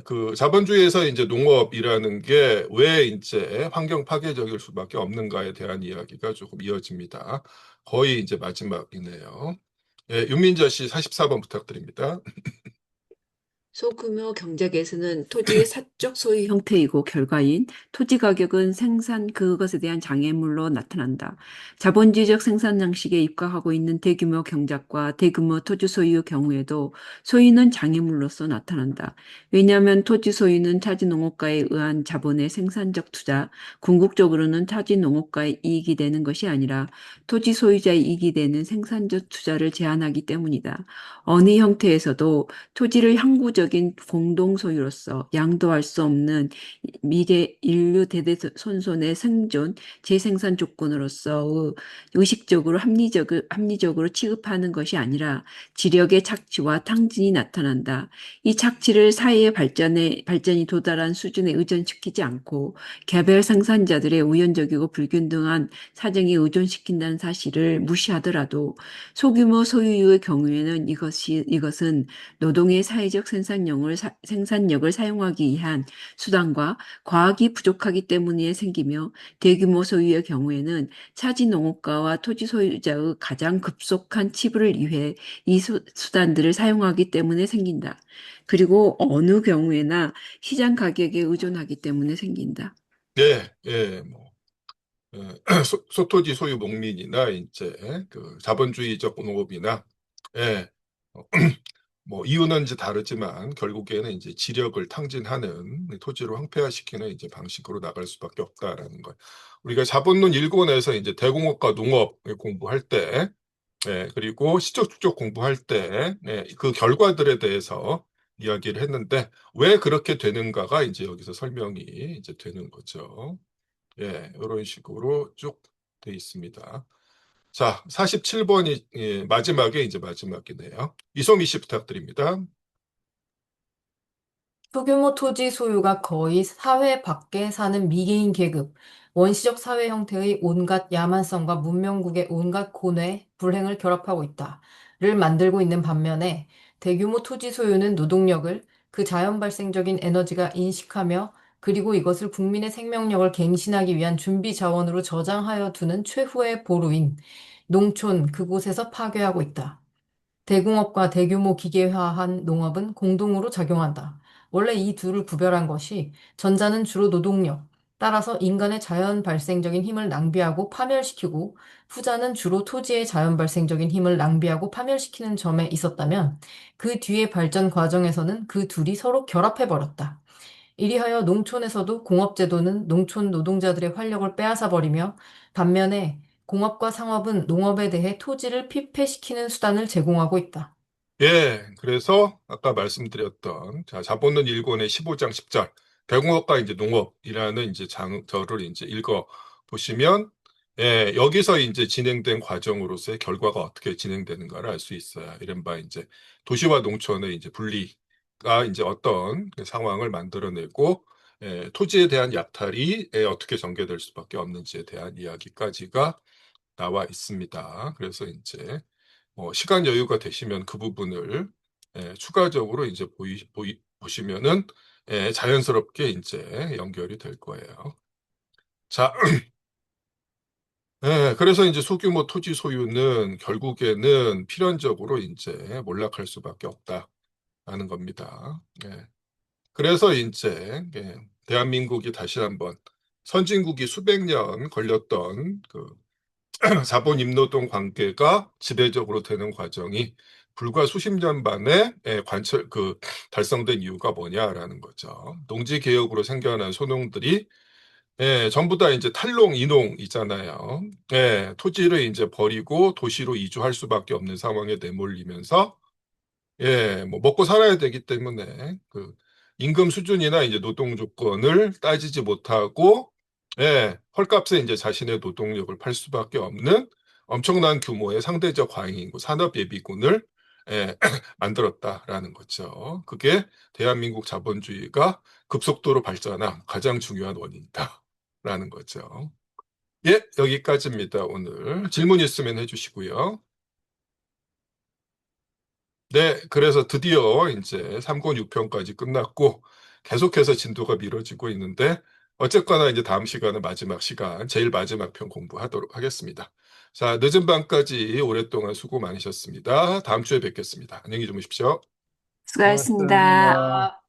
그 자본주의에서 이제 농업이라는 게 왜 이제 환경 파괴적일 수밖에 없는가에 대한 이야기가 조금 이어집니다. 거의 이제 마지막이네요. 윤민자 씨 44번 부탁드립니다. 소규모 경작에서는 토지의 사적 소유 형태이고 결과인 토지 가격은 생산 그것에 대한 장애물로 나타난다. 자본주의적 생산 양식에 입각하고 있는 대규모 경작과 대규모 토지 소유의 경우에도 소유는 장애물로서 나타난다. 왜냐하면 토지 소유는 타지 농업가에 의한 자본의 생산적 투자, 궁극적으로는 타지 농업가의 이익이 되는 것이 아니라 토지 소유자의 이익이 되는 생산적 투자를 제한하기 때문이다. 어느 형태에서도 토지를 항구적인 공동 소유로서 양도할 수 없는 미래 인류 대대손손의 생존, 재생산 조건으로서 의식적으로 합리적으로 취급하는 것이 아니라 지력의 착취와 탕진이 나타난다. 이 착취를 사회의 발전이 도달한 수준에 의존시키지 않고 개별 생산자들의 우연적이고 불균등한 사정에 의존시킨다는 사실을 무시하더라도 소규모 소유의 경우에는 이것은 노동의 사회적 생산력을 사용하기 위한 수단과 과학이 부족하기 때문에 생기며 대규모 소유의 경우에는 차지 농업가와 토지 소유자의 가장 급속한 치부를 위해 이 수단들을 사용하기 때문에 생긴다. 그리고 어느 경우에나 시장 가격에 의존하기 때문에 생긴다. 뭐 소토지 소유 농민이나 이제 그 자본주의적 농업이나 어, 뭐 이유는 이제 다르지만 결국에는 이제 지력을 탕진하는 토지를 황폐화시키는 이제 방식으로 나갈 수밖에 없다라는 거예요. 우리가 자본론 1권에서 이제 대공업과 농업을 공부할 때, 그리고 시적 축적 공부할 때, 그 결과들에 대해서 이야기를 했는데 왜 그렇게 되는가가 이제 여기서 설명이 이제 되는 거죠. 이런 식으로 쭉 돼 있습니다. 자, 47번이 마지막에 이제 마지막이네요. 이송희 씨 부탁드립니다. 소규모 토지 소유가 거의 사회 밖에 사는 미개인 계급, 원시적 사회 형태의 온갖 야만성과 문명국의 온갖 고뇌, 불행을 결합하고 있다를 만들고 있는 반면에 대규모 토지 소유는 노동력을 그 자연 발생적인 에너지가 인식하며 그리고 이것을 국민의 생명력을 갱신하기 위한 준비 자원으로 저장하여 두는 최후의 보루인 농촌 그곳에서 파괴하고 있다. 대공업과 대규모 기계화한 농업은 공동으로 작용한다. 원래 이 둘을 구별한 것이 전자는 주로 노동력, 따라서 인간의 자연 발생적인 힘을 낭비하고 파멸시키고 후자는 주로 토지의 자연 발생적인 힘을 낭비하고 파멸시키는 점에 있었다면 그 뒤의 발전 과정에서는 그 둘이 서로 결합해버렸다. 이리하여 농촌에서도 공업제도는 농촌 노동자들의 활력을 빼앗아 버리며 반면에 공업과 상업은 농업에 대해 토지를 피폐시키는 수단을 제공하고 있다. 그래서 아까 말씀드렸던 자본론 1권의 15장 10절 대공업과 이제 농업이라는 이제 장절을 이제 읽어 보시면 여기서 이제 진행된 과정으로서의 결과가 어떻게 진행되는가를 알 수 있어요. 이른바 이제 도시와 농촌의 이제 분리가 이제 어떤 상황을 만들어내고 토지에 대한 약탈이 어떻게 전개될 수밖에 없는지에 대한 이야기까지가 나와 있습니다. 그래서 이제 시간 여유가 되시면 그 부분을 추가적으로 이제 보시면은 자연스럽게 이제 연결이 될 거예요. 자, 그래서 이제 소규모 토지 소유는 결국에는 필연적으로 이제 몰락할 수밖에 없다라는 겁니다. 그래서 이제 대한민국이 다시 한번 선진국이 수백 년 걸렸던 그 자본 임노동 관계가 지배적으로 되는 과정이 불과 수십 년 만에 달성된 이유가 뭐냐라는 거죠. 농지 개혁으로 생겨난 소농들이 전부 다 이제 탈농, 이농이잖아요. 토지를 이제 버리고 도시로 이주할 수밖에 없는 상황에 내몰리면서 뭐 먹고 살아야 되기 때문에 그 임금 수준이나 이제 노동 조건을 따지지 못하고 헐값에 이제 자신의 노동력을 팔 수밖에 없는 엄청난 규모의 상대적 과잉인구 산업 예비군을 만들었다라는 거죠. 그게 대한민국 자본주의가 급속도로 발전한 가장 중요한 원인이다라는 거죠. 여기까지입니다. 오늘 질문 있으면 해주시고요. 네, 그래서 드디어 이제 3권 6편까지 끝났고 계속해서 진도가 미뤄지고 있는데 어쨌거나 이제 다음 시간은 마지막 시간, 제일 마지막 편 공부하도록 하겠습니다. 자, 늦은 밤까지 오랫동안 수고 많으셨습니다. 다음 주에 뵙겠습니다. 안녕히 주무십시오. 수고하셨습니다. 고맙습니다.